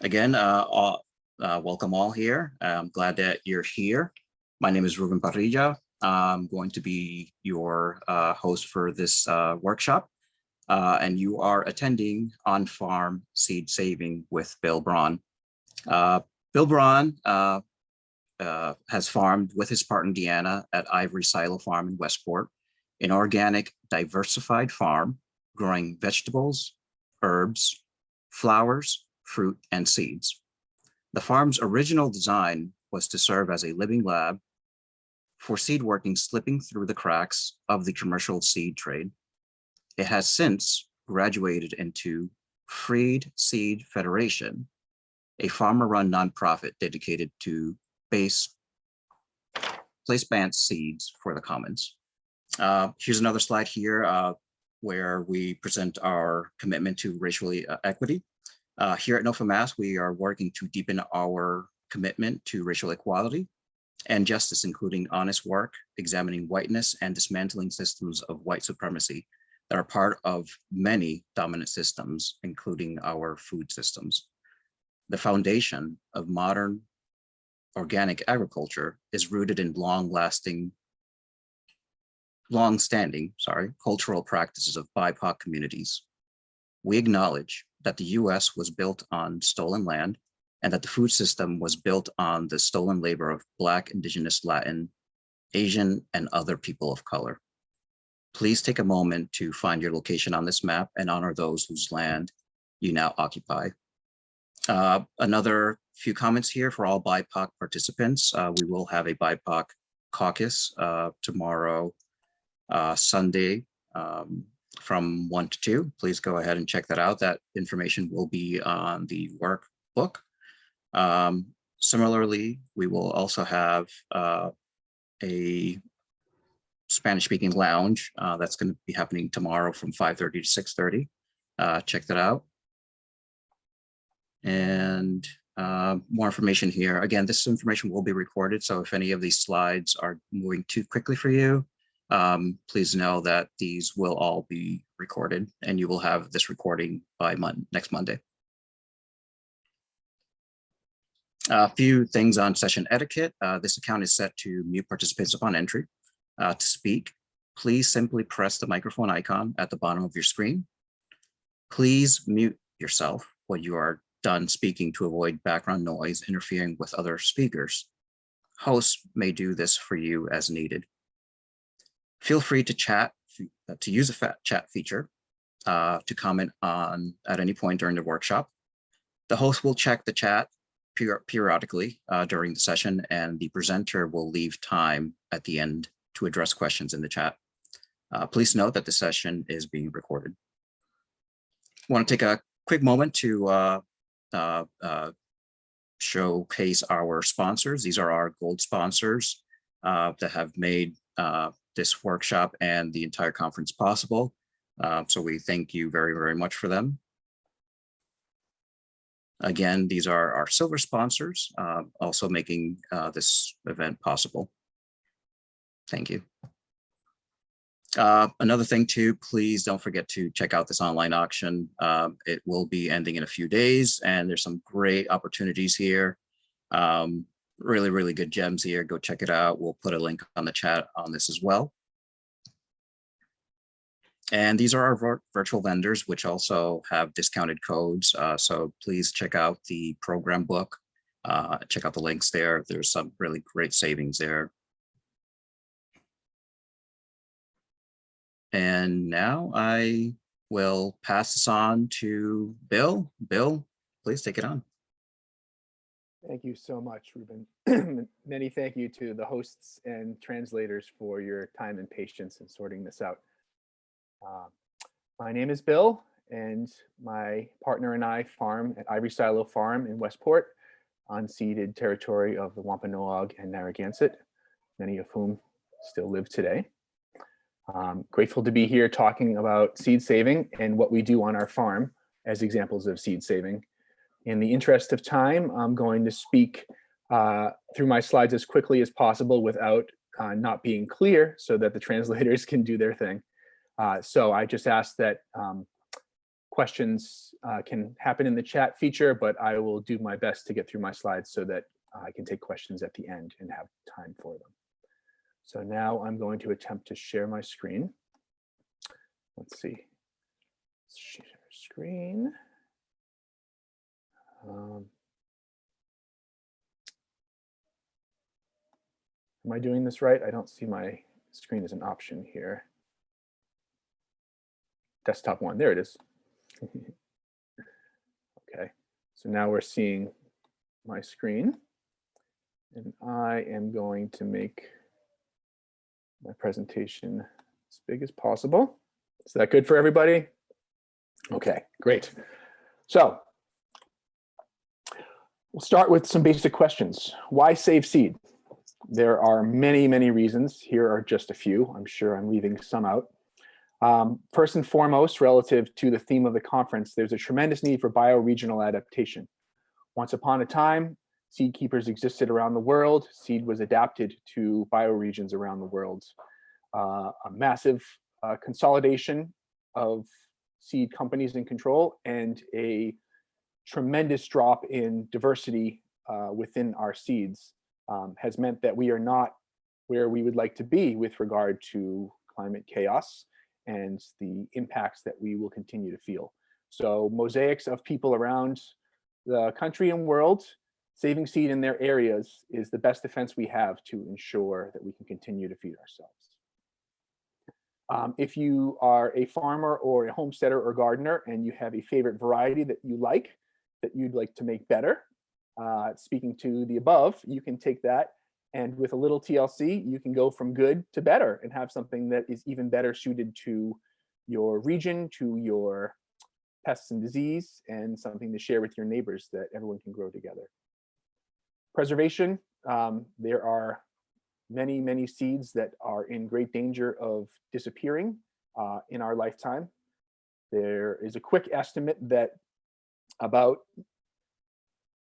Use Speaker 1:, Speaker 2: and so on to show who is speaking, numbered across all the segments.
Speaker 1: Again, welcome all here. I'm glad that you're here. My name is Ruben Parrilla. I'm going to be your host for this workshop, and you are attending On-Farm Seed Saving with Bill Braun. Bill Braun has farmed with his partner Deanna at Ivory Silo Farm in Westport, an organic, diversified farm growing vegetables, herbs, flowers, fruit, and seeds. The farm's original design was to serve as a living lab for seed working slipping through the cracks of the commercial seed trade. It has since graduated into Freed Seed Federation, a farmer-run nonprofit dedicated to place-based seeds for the commons. Here's another slide here where we present our commitment to racial equity. Here at NOFA Mass, we are working to deepen our commitment to racial equality and justice, including honest work, examining whiteness and dismantling systems of white supremacy that are part of many dominant systems, including our food systems. The foundation of modern organic agriculture is rooted in long-standing cultural practices of BIPOC communities. We acknowledge that the US was built on stolen land and that the food system was built on the stolen labor of Black, Indigenous, Latin, Asian, and other people of color. Please take a moment to find your location on this map and honor those whose land you now occupy. Another few comments here for all BIPOC participants. We will have a BIPOC caucus tomorrow, Sunday, from 1 to 2. Please go ahead and check that out. That information will be on the workbook. Similarly, we will also have a Spanish-speaking lounge that's going to be happening tomorrow from 5:30 to 6:30. Check that out. And more information here. Again, this information will be recorded, so if any of these slides are moving too quickly for you, please know that these will all be recorded and you will have this recording by next Monday. A few things on session etiquette. This account is set to mute participants upon entry. To speak, please simply press the microphone icon at the bottom of your screen. Please mute yourself when you are done speaking to avoid background noise interfering with other speakers. Hosts may do this for you as needed. Feel free to use the chat feature to comment on at any point during the workshop. The host will check the chat periodically during the session, and the presenter will leave time at the end to address questions in the chat. Please note that the session is being recorded. I want to take a quick moment to showcase our sponsors. These are our gold sponsors that have made this workshop and the entire conference possible. So we thank you very, very much for them. Again, these are our silver sponsors, also making this event possible. Thank you. Another thing too, please don't forget to check out this online auction. It will be ending in a few days, and there's some great opportunities here. Really, really good gems here. Go check it out. We'll put a link on the chat on this as well. And these are our virtual vendors, which also have discounted codes. So please check out the program book. Check out the links there. There's some really great savings there. And now I will pass this on to Bill. Bill, please take it on.
Speaker 2: Thank you so much, Ruben. Many thank you to the hosts and translators for your time and patience in sorting this out. My name is Bill, and my partner and I farm at Ivory Silo Farm in Westport on ceded territory of the Wampanoag and Narragansett, many of whom still live today. Grateful to be here talking about seed saving and what we do on our farm as examples of seed saving. In the interest of time, I'm going to speak through my slides as quickly as possible without not being clear so that the translators can do their thing. So I just ask that questions can happen in the chat feature, but I will do my best to get through my slides so that I can take questions at the end and have time for them. So now I'm going to attempt to share my screen. Let's see. Share screen. Am I doing this right? I don't see my screen as an option here. Desktop one, there it is. Okay, so now we're seeing my screen, and I am going to make my presentation as big as possible. Is that good for everybody? Okay, great. So we'll start with some basic questions. Why save seed? There are many, many reasons. Here are just a few. I'm sure I'm leaving some out. First and foremost, relative to the theme of the conference, there's a tremendous need for bioregional adaptation. Once upon a time, seed keepers existed around the world. Seed was adapted to bioregions around the world. A massive consolidation of seed companies in control and a tremendous drop in diversity within our seeds has meant that we are not where we would like to be with regard to climate chaos and the impacts that we will continue to feel. So mosaics of people around the country and world, saving seed in their areas is the best defense we have to ensure that we can continue to feed ourselves. If you are a farmer or a homesteader or gardener and you have a favorite variety that you'd like to make better, speaking to the above, you can take that and with a little TLC, you can go from good to better and have something that is even better suited to your region, to your pests and disease, and something to share with your neighbors that everyone can grow together. Preservation, there are many, many seeds that are in great danger of disappearing in our lifetime. There is a quick estimate that about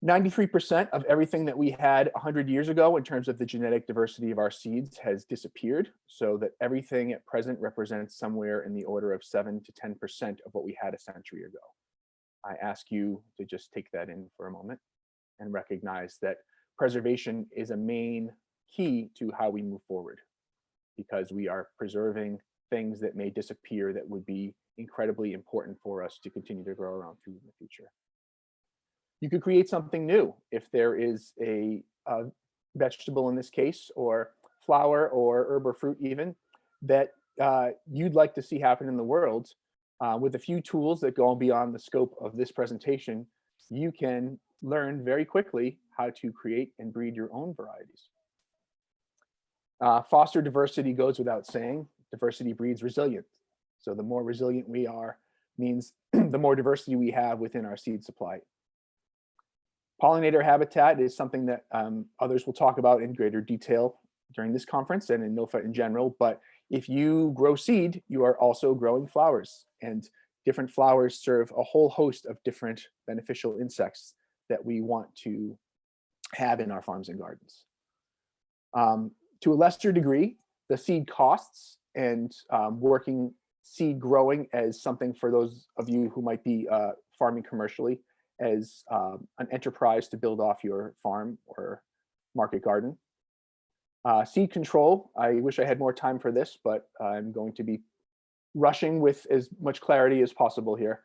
Speaker 2: 93% of everything that we had 100 years ago in terms of the genetic diversity of our seeds has disappeared, so that everything at present represents somewhere in the order of 7 to 10% of what we had a century ago. I ask you to just take that in for a moment and recognize that preservation is a main key to how we move forward, because we are preserving things that may disappear that would be incredibly important for us to continue to grow around food in the future. You could create something new if there is a vegetable in this case, or flower or herb or fruit even, that you'd like to see happen in the world. With a few tools that go beyond the scope of this presentation, you can learn very quickly how to create and breed your own varieties. Foster diversity goes without saying. Diversity breeds resilience. So the more resilient we are means the more diversity we have within our seed supply. Pollinator habitat is something that others will talk about in greater detail during this conference and in NOFA in general. But if you grow seed, you are also growing flowers, and different flowers serve a whole host of different beneficial insects that we want to have in our farms and gardens. To a lesser degree, the seed costs and working seed growing as something for those of you who might be farming commercially as an enterprise to build off your farm or market garden. Seed control, I wish I had more time for this, but I'm going to be rushing with as much clarity as possible here.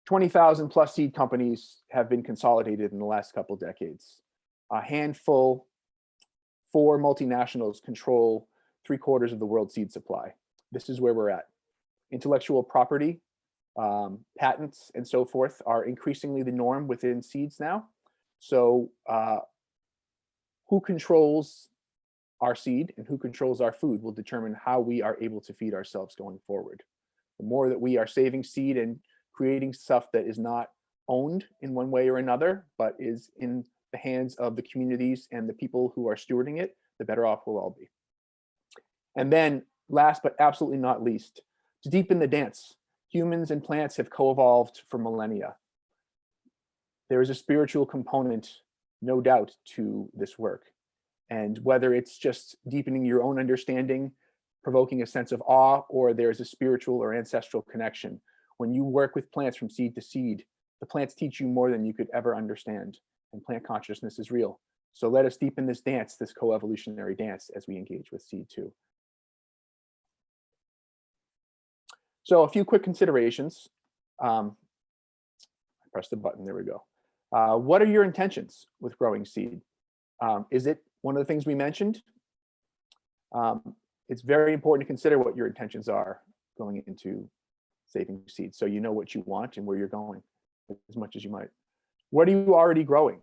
Speaker 2: 20,000 plus seed companies have been consolidated in the last couple decades. A handful, 4 multinationals control 3/4 of the world's seed supply. This is where we're at. Intellectual property, patents, and so forth are increasingly the norm within seeds now. So who controls our seed and who controls our food will determine how we are able to feed ourselves going forward. The more that we are saving seed and creating stuff that is not owned in one way or another, but is in the hands of the communities and the people who are stewarding it, the better off we'll all be. And then last but absolutely not least, to deepen the dance, humans and plants have co-evolved for millennia. There is a spiritual component, no doubt, to this work. And whether it's just deepening your own understanding provoking a sense of awe, or there's a spiritual or ancestral connection. When you work with plants from seed to seed, the plants teach you more than you could ever understand, and plant consciousness is real. So let us deepen this dance, this coevolutionary dance, as we engage with seed too. So a few quick considerations. I pressed the button, there we go. What are your intentions with growing seed? Is it one of the things we mentioned? It's very important to consider what your intentions are going into saving seeds, so you know what you want and where you're going as much as you might. What are you already growing?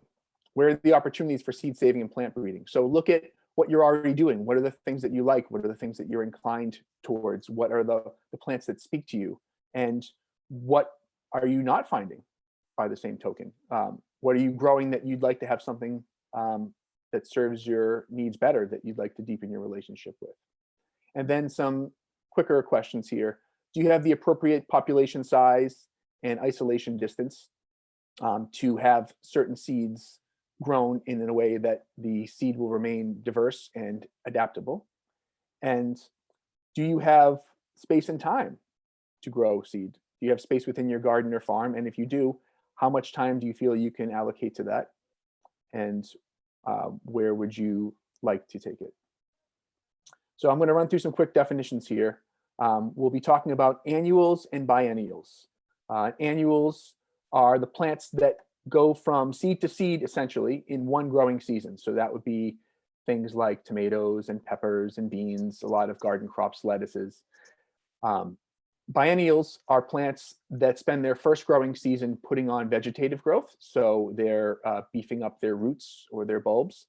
Speaker 2: Where are the opportunities for seed saving and plant breeding? So look at what you're already doing. What are the things that you like? What are the things that you're inclined towards? What are the plants that speak to you? And what are you not finding by the same token? What are you growing that you'd like to have something that serves your needs better, that you'd like to deepen your relationship with? And then some quicker questions here. Do you have the appropriate population size and isolation distance to have certain seeds grown in a way that the seed will remain diverse and adaptable? And do you have space and time to grow seed? Do you have space within your garden or farm? And if you do, how much time do you feel you can allocate to that? And where would you like to take it? So I'm going to run through some quick definitions here. We'll be talking about annuals and biennials. Annuals are the plants that go from seed to seed essentially in one growing season. So that would be things like tomatoes and peppers and beans, a lot of garden crops, lettuces. Biennials are plants that spend their first growing season putting on vegetative growth. So they're beefing up their roots or their bulbs.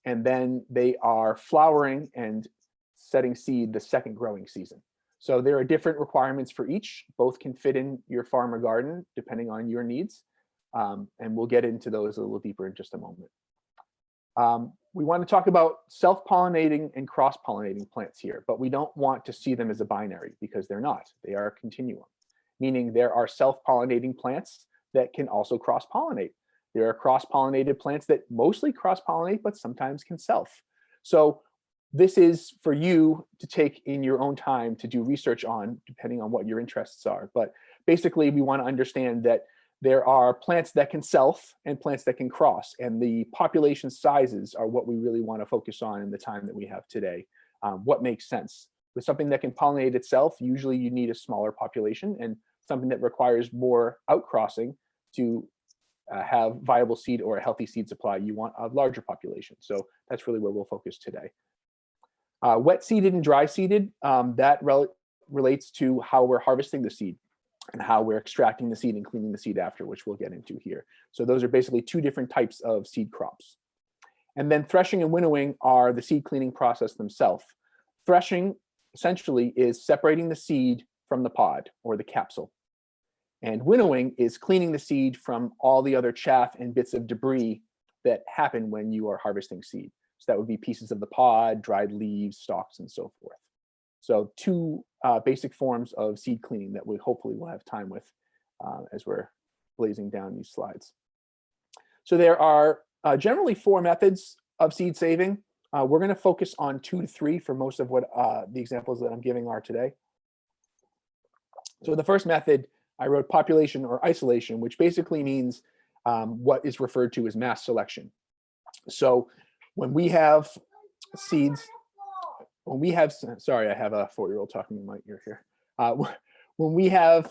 Speaker 2: And then they are flowering and setting seed the second growing season. So there are different requirements for each. Both can fit in your farm or garden depending on your needs. And we'll get into those a little deeper in just a moment. We want to talk about self-pollinating and cross-pollinating plants here, but we don't want to see them as a binary because they're not. They are a continuum, meaning there are self-pollinating plants that can also cross-pollinate. There are cross-pollinated plants that mostly cross-pollinate, but sometimes can self. So this is for you to take in your own time to do research on, depending on what your interests are. But basically, we want to understand that there are plants that can self and plants that can cross, and the population sizes are what we really want to focus on in the time that we have today. What makes sense? With something that can pollinate itself, usually you need a smaller population, and something that requires more outcrossing to have viable seed or a healthy seed supply, you want a larger population. So that's really where we'll focus today. Wet seeded and dry seeded, that relates to how we're harvesting the seed and how we're extracting the seed and cleaning the seed after, which we'll get into here. So those are basically two different types of seed crops. And then threshing and winnowing are the seed cleaning process themselves. Threshing essentially is separating the seed from the pod or the capsule. And winnowing is cleaning the seed from all the other chaff and bits of debris that happen when you are harvesting seed. So that would be pieces of the pod, dried leaves, stalks, and so forth. So two basic forms of seed cleaning that we hopefully will have time with as we're blazing down these slides. So there are generally 4 methods of seed saving. We're going to focus on 2 to 3 for most of what the examples that I'm giving are today. So the first method, I wrote population or isolation, which basically means what is referred to as mass selection. So when we have seeds, sorry, I have a 4-year-old talking in my ear here. When we have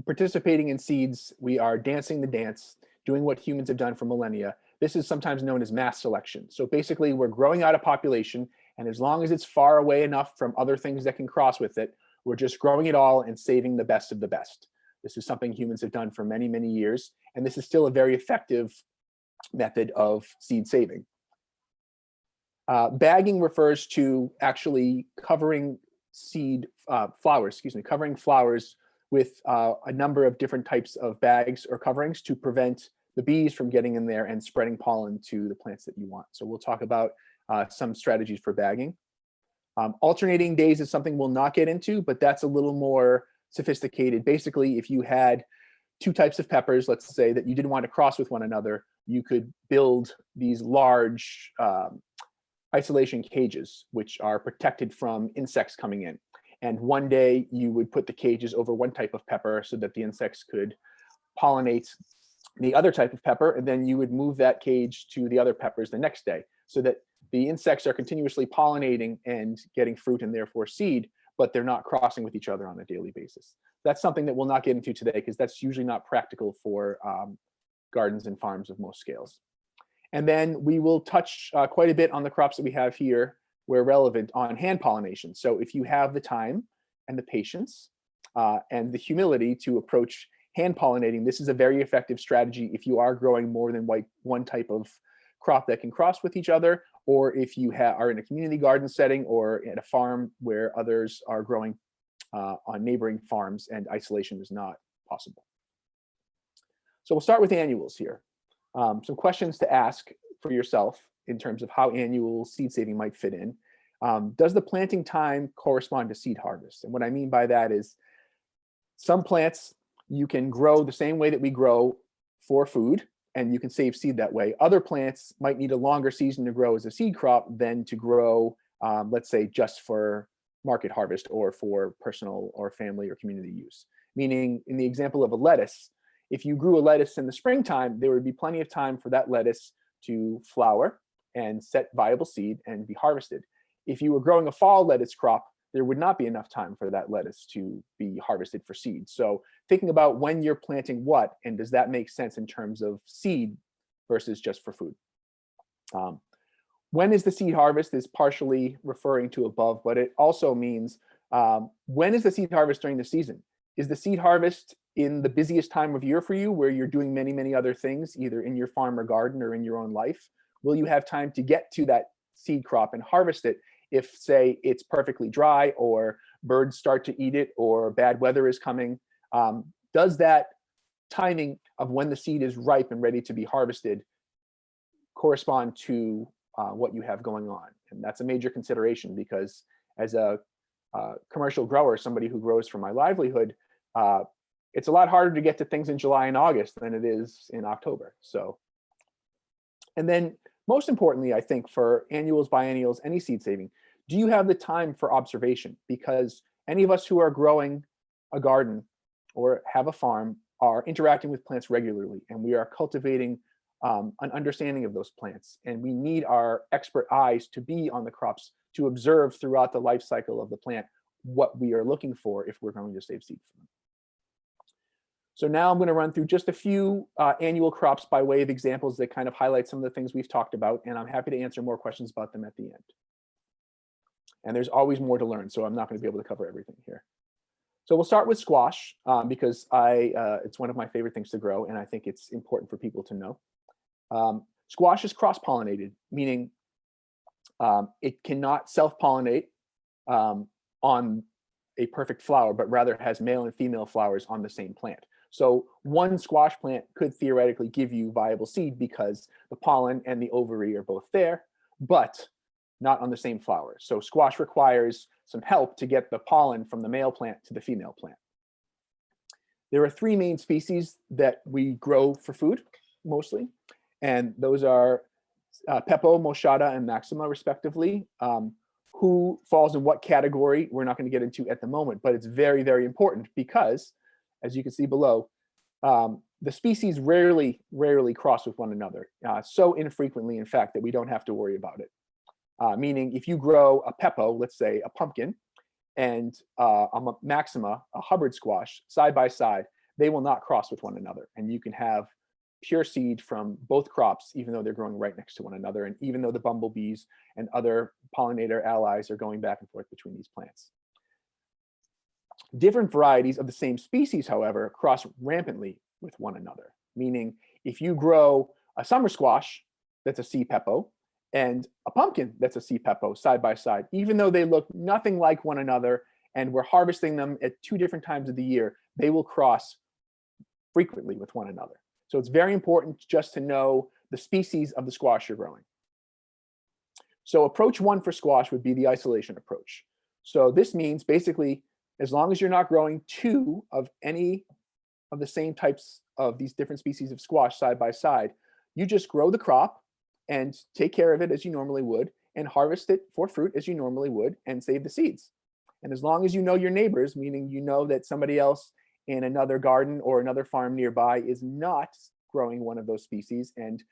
Speaker 2: participating in seeds, we are dancing the dance, doing what humans have done for millennia. This is sometimes known as mass selection. So basically, we're growing out a population, and as long as it's far away enough from other things that can cross with it, we're just growing it all and saving the best of the best. This is something humans have done for many, many years, and this is still a very effective method of seed saving. Bagging refers to actually covering covering flowers with a number of different types of bags or coverings to prevent the bees from getting in there and spreading pollen to the plants that you want. So we'll talk about some strategies for bagging. Alternating days is something we'll not get into, but that's a little more sophisticated. Basically, if you had 2 types of peppers, let's say, that you didn't want to cross with one another, you could build these large isolation cages, which are protected from insects coming in. And one day you would put the cages over one type of pepper so that the insects could pollinate the other type of pepper, and then you would move that cage to the other peppers the next day so that the insects are continuously pollinating and getting fruit and therefore seed, but they're not crossing with each other on a daily basis. That's something that we'll not get into today because that's usually not practical for gardens and farms of most scales. And then we will touch quite a bit on the crops that we have here where relevant on hand pollination. So if you have the time and the patience and the humility to approach hand pollinating, this is a very effective strategy if you are growing more than one type of crop that can cross with each other, or if you are in a community garden setting or at a farm where others are growing on neighboring farms and isolation is not possible. So we'll start with annuals here. Some questions to ask for yourself in terms of how annual seed saving might fit in. Does the planting time correspond to seed harvest? And what I mean by that is some plants you can grow the same way that we grow for food, and you can save seed that way. Other plants might need a longer season to grow as a seed crop than to grow, let's say, just for market harvest or for personal or family or community use. Meaning, in the example of a lettuce, if you grew a lettuce in the springtime, there would be plenty of time for that lettuce to flower and set viable seed and be harvested. If you were growing a fall lettuce crop, there would not be enough time for that lettuce to be harvested for seed. So thinking about when you're planting what, and does that make sense in terms of seed versus just for food? When is the seed harvest is partially referring to above, but it also means when is the seed harvest during the season? Is the seed harvest in the busiest time of year for you where you're doing many, many other things, either in your farm or garden or in your own life? Will you have time to get to that seed crop and harvest it if, say, it's perfectly dry or birds start to eat it or bad weather is coming? Does that timing of when the seed is ripe and ready to be harvested correspond to what you have going on? And that's a major consideration because as a commercial grower, somebody who grows for my livelihood, it's a lot harder to get to things in July and August than it is in October. So, and then most importantly, I think for annuals, biennials, any seed saving, do you have the time for observation? Because any of us who are growing a garden or have a farm are interacting with plants regularly, and we are cultivating an understanding of those plants. And we need our expert eyes to be on the crops to observe throughout the life cycle of the plant what we are looking for if we're going to save seed from them. So now I'm going to run through just a few annual crops by way of examples that kind of highlight some of the things we've talked about, and I'm happy to answer more questions about them at the end. And there's always more to learn, so I'm not going to be able to cover everything here. So we'll start with squash because it's one of my favorite things to grow, and I think it's important for people to know. Squash is cross-pollinated, meaning it cannot self-pollinate on a perfect flower, but rather has male and female flowers on the same plant. So one squash plant could theoretically give you viable seed because the pollen and the ovary are both there, but not on the same flower. So squash requires some help to get the pollen from the male plant to the female plant. There are three main species that we grow for food, mostly, and those are Pepo, Moschata, and Maxima, respectively. Who falls in what category, we're not going to get into at the moment, but it's very, very important because, as you can see below, the species rarely cross with one another, so infrequently, in fact, that we don't have to worry about it. Meaning, if you grow a Pepo, let's say a pumpkin, and a Maxima, a Hubbard squash, side by side, they will not cross with one another, and you can have pure seed from both crops, even though they're growing right next to one another, and even though the bumblebees and other pollinator allies are going back and forth between these plants. Different varieties of the same species, however, cross rampantly with one another, meaning if you grow a summer squash that's a C. pepo and a pumpkin that's a C. pepo side by side, even though they look nothing like one another and we're harvesting them at two different times of the year, they will cross frequently with one another. So it's very important just to know the species of the squash you're growing. So approach one for squash would be the isolation approach. So this means basically, as long as you're not growing two of any of the same types of these different species of squash side by side, you just grow the crop and take care of it as you normally would. and harvest it for fruit as you normally would and save the seeds. And as long as you know your neighbors, meaning you know that somebody else in another garden or another farm nearby is not growing one of those species, and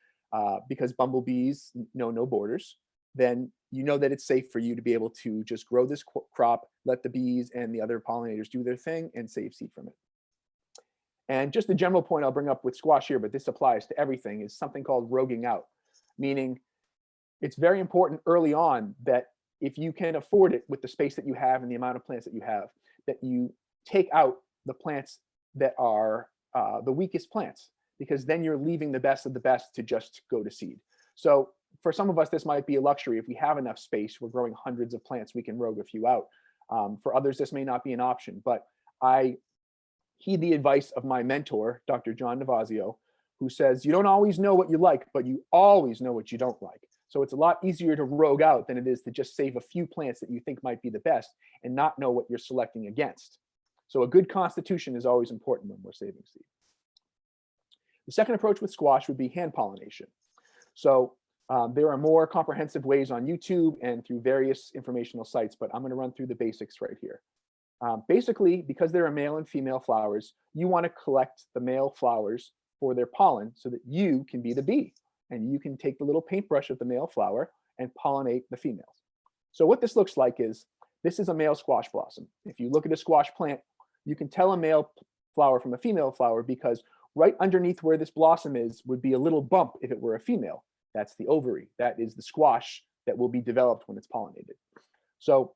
Speaker 2: because bumblebees know no borders, then you know that it's safe for you to be able to just grow this crop, let the bees and the other pollinators do their thing, and save seed from it. And just the general point I'll bring up with squash here, but this applies to everything, is something called roguing out, meaning it's very important early on that if you can afford it with the space that you have and the amount of plants that you have, that you take out the plants that are the weakest plants, because then you're leaving the best of the best to just go to seed. So for some of us, this might be a luxury. If we have enough space, we're growing hundreds of plants, we can rogue a few out. For others, this may not be an option, but I heed the advice of my mentor, Dr. John Navazio, who says, you don't always know what you like, but you always know what you don't like. So it's a lot easier to rogue out than it is to just save a few plants that you think might be the best and not know what you're selecting against. So a good constitution is always important when we're saving seed. The second approach with squash would be hand pollination. So there are more comprehensive ways on YouTube and through various informational sites, but I'm going to run through the basics right here. Basically, because there are male and female flowers, you want to collect the male flowers for their pollen so that you can be the bee, and you can take the little paintbrush of the male flower and pollinate the females. So what this looks like is, this is a male squash blossom. If you look at a squash plant, you can tell a male flower from a female flower because right underneath where this blossom is would be a little bump if it were a female. That's the ovary. That is the squash that will be developed when it's pollinated. So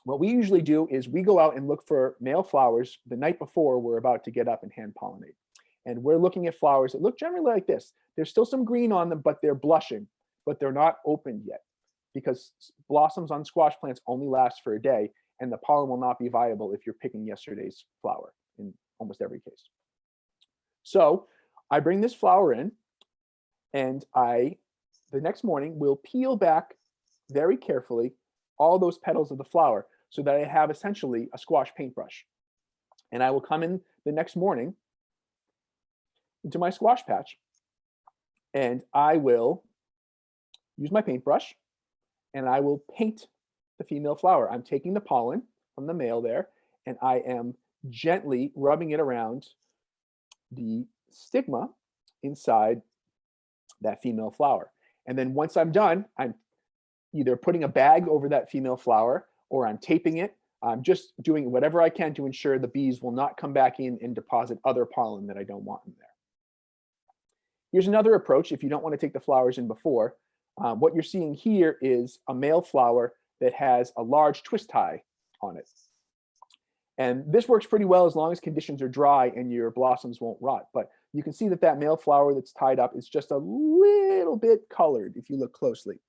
Speaker 2: what we usually do is we go out and look for male flowers the night before we're about to get up and hand pollinate. And we're looking at flowers that look generally like this. There's still some green on them, but they're blushing, but they're not opened yet, because blossoms on squash plants only last for a day, and the pollen will not be viable if you're picking yesterday's flower in almost every case. So I bring this flower in, and the next morning, will peel back very carefully all those petals of the flower so that I have essentially a squash paintbrush. And I will come in the next morning into my squash patch, and I will use my paintbrush, and I will paint the female flower. I'm taking the pollen from the male there, and I am gently rubbing it around the stigma inside that female flower. And then once I'm done, I'm either putting a bag over that female flower, or I'm taping it. I'm just doing whatever I can to ensure the bees will not come back in and deposit other pollen that I don't want in there. Here's another approach if you don't want to take the flowers in before. What you're seeing here is a male flower that has a large twist tie on it. And this works pretty well as long as conditions are dry and your blossoms won't rot. But you can see that that male flower that's tied up is just a little bit colored if you look closely.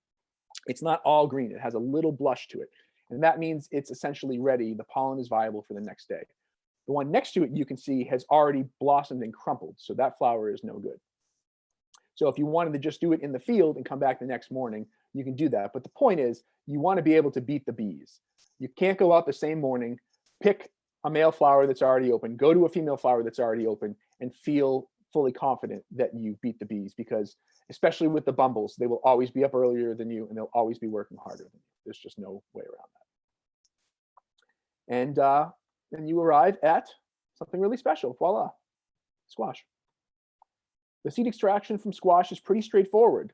Speaker 2: It's not all green. It has a little blush to it. And that means it's essentially ready. The pollen is viable for the next day. The one next to it, you can see, has already blossomed and crumpled. So that flower is no good. So if you wanted to just do it in the field and come back the next morning, you can do that. But the point is, you want to be able to beat the bees. You can't go out the same morning, pick a male flower that's already open, go to a female flower that's already open, and feel fully confident that you beat the bees, because especially with the bumbles, they will always be up earlier than you, and they'll always be working harder than you. There's just no way around that. And then you arrive at something really special. Voila, squash. The seed extraction from squash is pretty straightforward.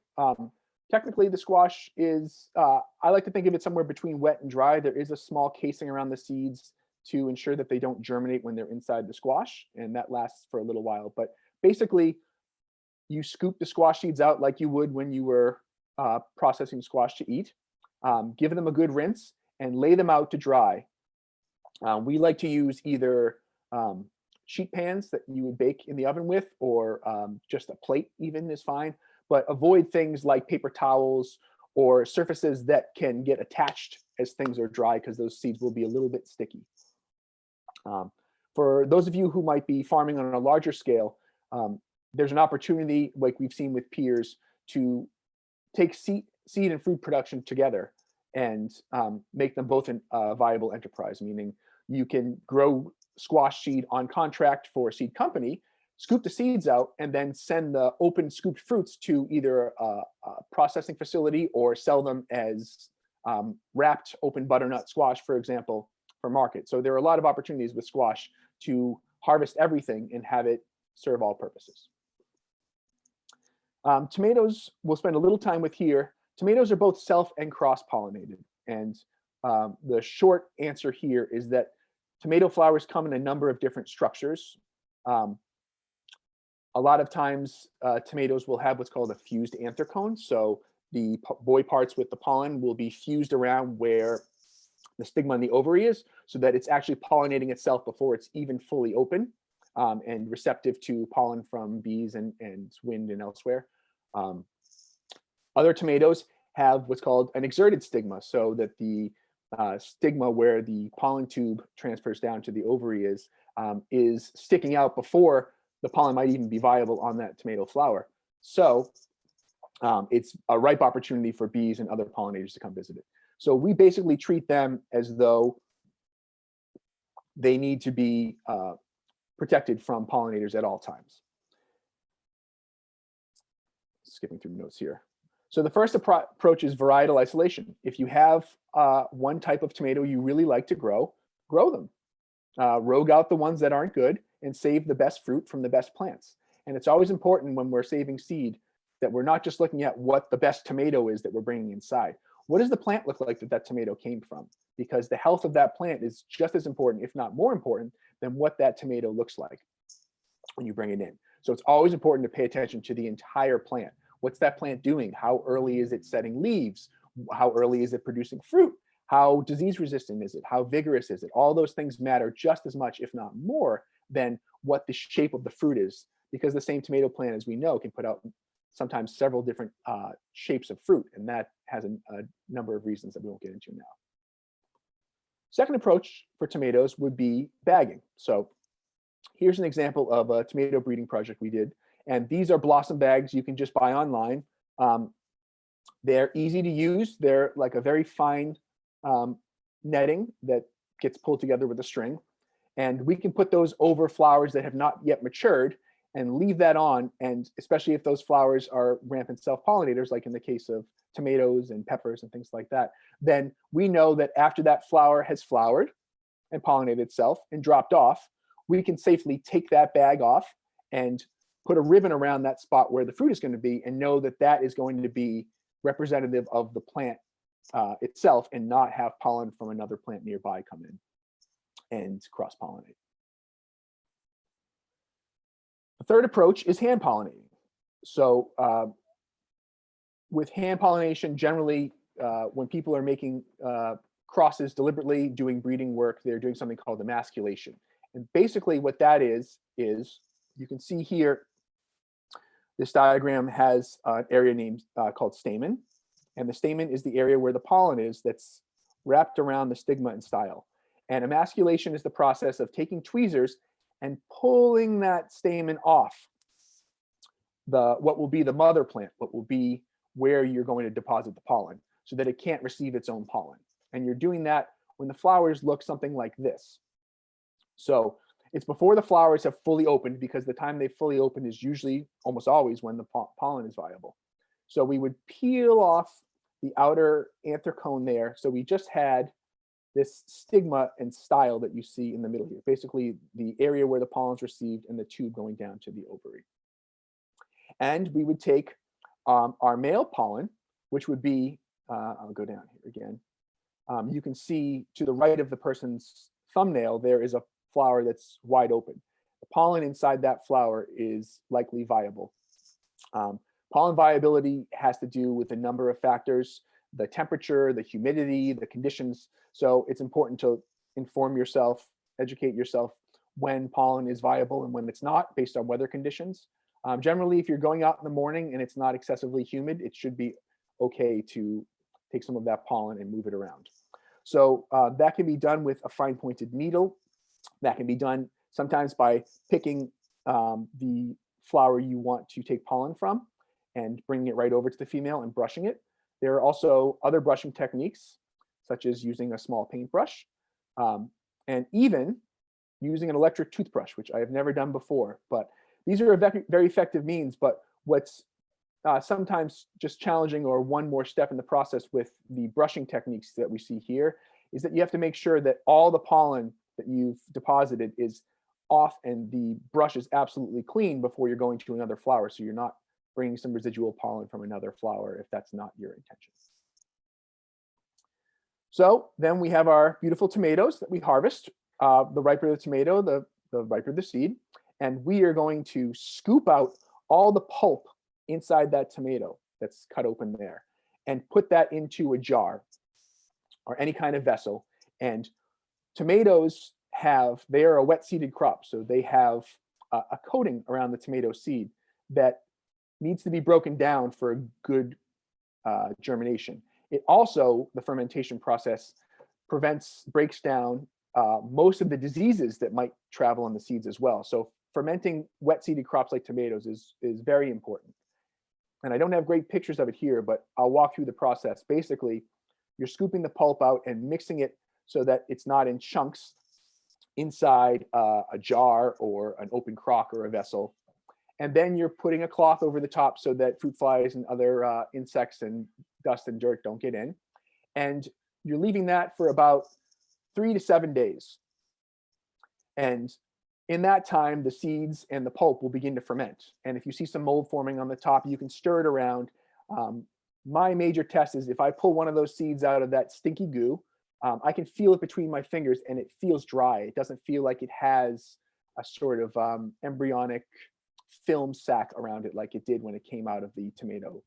Speaker 2: Technically, the squash is, I like to think of it somewhere between wet and dry. There is a small casing around the seeds to ensure that they don't germinate when they're inside the squash, and that lasts for a little while. But basically, you scoop the squash seeds out like you would when you were processing squash to eat. Give them a good rinse and lay them out to dry. We like to use either sheet pans that you would bake in the oven with, or just a plate even is fine, but avoid things like paper towels or surfaces that can get attached as things are dry, because those seeds will be a little bit sticky. For those of you who might be farming on a larger scale, there's an opportunity, like we've seen with peers, to take seed and fruit production together and make them both a viable enterprise, meaning you can grow squash seed on contract for a seed company scoop the seeds out, and then send the open scooped fruits to either a processing facility or sell them as wrapped open butternut squash, for example, for market. So there are a lot of opportunities with squash to harvest everything and have it serve all purposes. Tomatoes, we'll spend a little time with here. Tomatoes are both self and cross-pollinated. And the short answer here is that tomato flowers come in a number of different structures. A lot of times, tomatoes will have what's called a fused anthercone. So the boy parts with the pollen will be fused around where the stigma and the ovary is, so that it's actually pollinating itself before it's even fully open and receptive to pollen from bees and wind and elsewhere. Other tomatoes have what's called an exerted stigma, so that the stigma where the pollen tube transfers down to the ovary is sticking out before the pollen might even be viable on that tomato flower. So it's a ripe opportunity for bees and other pollinators to come visit it. So we basically treat them as though they need to be protected from pollinators at all times. Skipping through notes here. So the first approach is varietal isolation. If you have one type of tomato you really like to grow them. Rogue out the ones that aren't good and save the best fruit from the best plants. And it's always important when we're saving seed that we're not just looking at what the best tomato is that we're bringing inside. What does the plant look like that tomato came from? Because the health of that plant is just as important, if not more important, than what that tomato looks like when you bring it in. So it's always important to pay attention to the entire plant. What's that plant doing? How early is it setting leaves? How early is it producing fruit? How disease resistant is it? How vigorous is it? All those things matter just as much, if not more, than what the shape of the fruit is, because the same tomato plant, as we know, can put out sometimes several different shapes of fruit, and that has a number of reasons that we won't get into now. Second approach for tomatoes would be bagging. So here's an example of a tomato breeding project we did, and these are blossom bags you can just buy online. They're easy to use. They're like a very fine netting that gets pulled together with a string, and we can put those over flowers that have not yet matured and leave that on. And especially if those flowers are rampant self-pollinators, like in the case of tomatoes and peppers and things like that, then we know that after that flower has flowered and pollinated itself and dropped off, we can safely take that bag off and put a ribbon around that spot where the fruit is going to be, and know that that is going to be representative of the plant itself, and not have pollen from another plant nearby come in and cross-pollinate. The third approach is hand pollinating. So with hand pollination, generally, when people are making crosses deliberately, doing breeding work, they're doing something called emasculation. And basically what that is you can see here, this diagram has an area named called stamen. And the stamen is the area where the pollen is that's wrapped around the stigma and style. And emasculation is the process of taking tweezers and pulling that stamen off what will be the mother plant, what will be where you're going to deposit the pollen, so that it can't receive its own pollen. And you're doing that when the flowers look something like this. So it's before the flowers have fully opened, because the time they fully open is usually, almost always, when the pollen is viable. So we would peel off the outer anthercone there. So we just had this stigma and style that you see in the middle here, basically the area where the pollen is received and the tube going down to the ovary. And we would take our male pollen, which would be, I'll go down here again. You can see to the right of the person's thumbnail, there is a flower that's wide open. The pollen inside that flower is likely viable. Pollen viability has to do with a number of factors: the temperature, the humidity, the conditions. So it's important to inform yourself, educate yourself when pollen is viable and when it's not, based on weather conditions. Generally, if you're going out in the morning and it's not excessively humid, it should be okay to take some of that pollen and move it around. So that can be done with a fine pointed needle. That can be done sometimes by picking the flower you want to take pollen from and bringing it right over to the female and brushing it. There are also other brushing techniques, such as using a small paintbrush, and even using an electric toothbrush, which I have never done before. But These are a very effective means, but what's sometimes just challenging, or one more step in the process with the brushing techniques that we see here, is that you have to make sure that all the pollen that you've deposited is off and the brush is absolutely clean before you're going to another flower. So you're not bringing some residual pollen from another flower if that's not your intention. So then we have our beautiful tomatoes that we harvest. The riper the tomato, the riper the seed. And we are going to scoop out all the pulp inside that tomato that's cut open there and put that into a jar or any kind of vessel. And tomatoes they are a wet seeded crop. So they have a coating around the tomato seed that needs to be broken down for a good germination. It also, the fermentation process breaks down most of the diseases that might travel on the seeds as well. So fermenting wet seeded crops like tomatoes is very important. And I don't have great pictures of it here, but I'll walk through the process. Basically, you're scooping the pulp out and mixing it so that it's not in chunks inside a jar or an open crock or a vessel. And then you're putting a cloth over the top so that fruit flies and other insects and dust and dirt don't get in. And you're leaving that for about 3 to 7 days. And in that time, the seeds and the pulp will begin to ferment. And if you see some mold forming on the top, you can stir it around. My major test is if I pull one of those seeds out of that stinky goo, I can feel it between my fingers and it feels dry. It doesn't feel like it has a sort of embryonic film sac around it like it did when it came out of the tomato.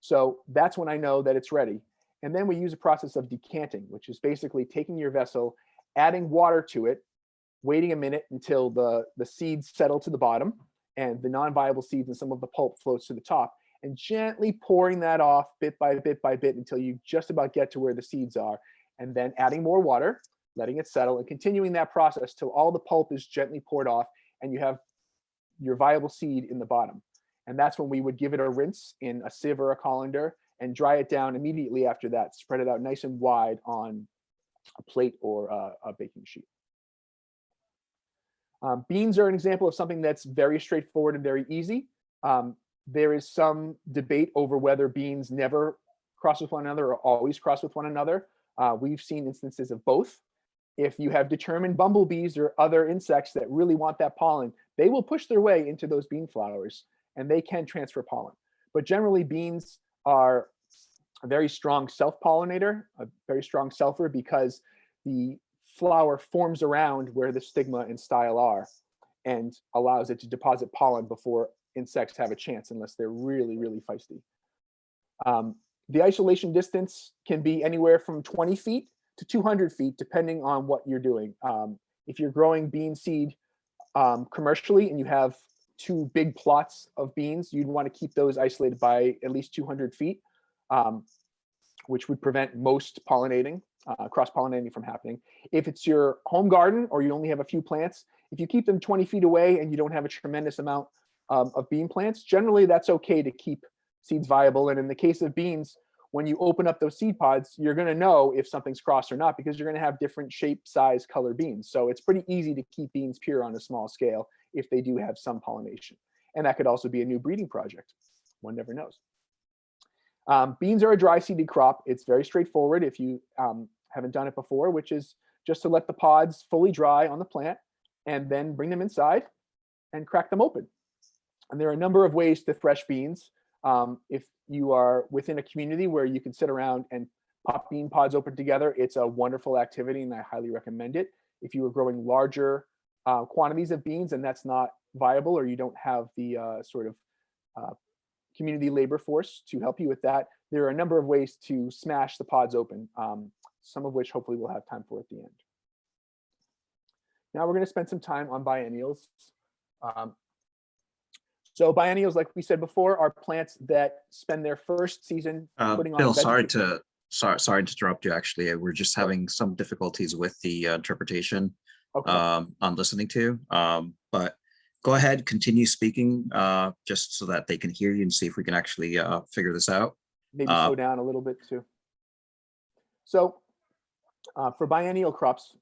Speaker 2: So that's when I know that it's ready. And then we use a process of decanting, which is basically taking your vessel, adding water to it, waiting a minute until the seeds settle to the bottom and the non-viable seeds and some of the pulp floats to the top, and gently pouring that off bit by bit by bit until you just about get to where the seeds are, and then adding more water, letting it settle, and continuing that process till all the pulp is gently poured off and you have your viable seed in the bottom. And that's when we would give it a rinse in a sieve or a colander and dry it down immediately after that. Spread it out nice and wide on a plate or a baking sheet. Beans are an example of something that's very straightforward and very easy. There is some debate over whether beans never cross with one another or always cross with one another. We've seen instances of both. If you have determined bumblebees or other insects that really want that pollen, they will push their way into those bean flowers and they can transfer pollen. But generally, beans are a very strong self-pollinator, a very strong selfer, because the flower forms around where the stigma and style are and allows it to deposit pollen before insects have a chance, unless they're really, really feisty. The isolation distance can be anywhere from 20 feet to 200 feet, depending on what you're doing. If you're growing bean seed commercially and you have 2 big plots of beans, you'd want to keep those isolated by at least 200 feet, which would prevent most pollinating, cross-pollinating from happening. If it's your home garden or you only have a few plants, if you keep them 20 feet away and you don't have a tremendous amount of bean plants, generally that's okay to keep seeds viable. And in the case of beans, when you open up those seed pods, you're going to know if something's crossed or not, because you're going to have different shape, size, color beans. So it's pretty easy to keep beans pure on a small scale if they do have some pollination. And that could also be a new breeding project. One never knows. Beans are a dry seeded crop. It's very straightforward if you haven't done it before, which is just to let the pods fully dry on the plant and then bring them inside and crack them open. And there are a number of ways to thresh beans. If you are within a community where you can sit around and pop bean pods open together, it's a wonderful activity and I highly recommend it. If you are growing larger quantities of beans and that's not viable, or you don't have the sort of community labor force to help you with that, there are a number of ways to smash the pods open, some of which hopefully we'll have time for at the end. Now we're going to spend some time on biennials. So biennials, like we said before, are plants that spend their first season putting on
Speaker 1: Bill, sorry to interrupt you. Actually, we're just having some difficulties with the interpretation.
Speaker 2: Okay.
Speaker 1: I'm listening to, but go ahead, continue speaking, just so that they can hear you and see if we can actually figure this out.
Speaker 2: Maybe slow down a little bit too. So for biennial crops,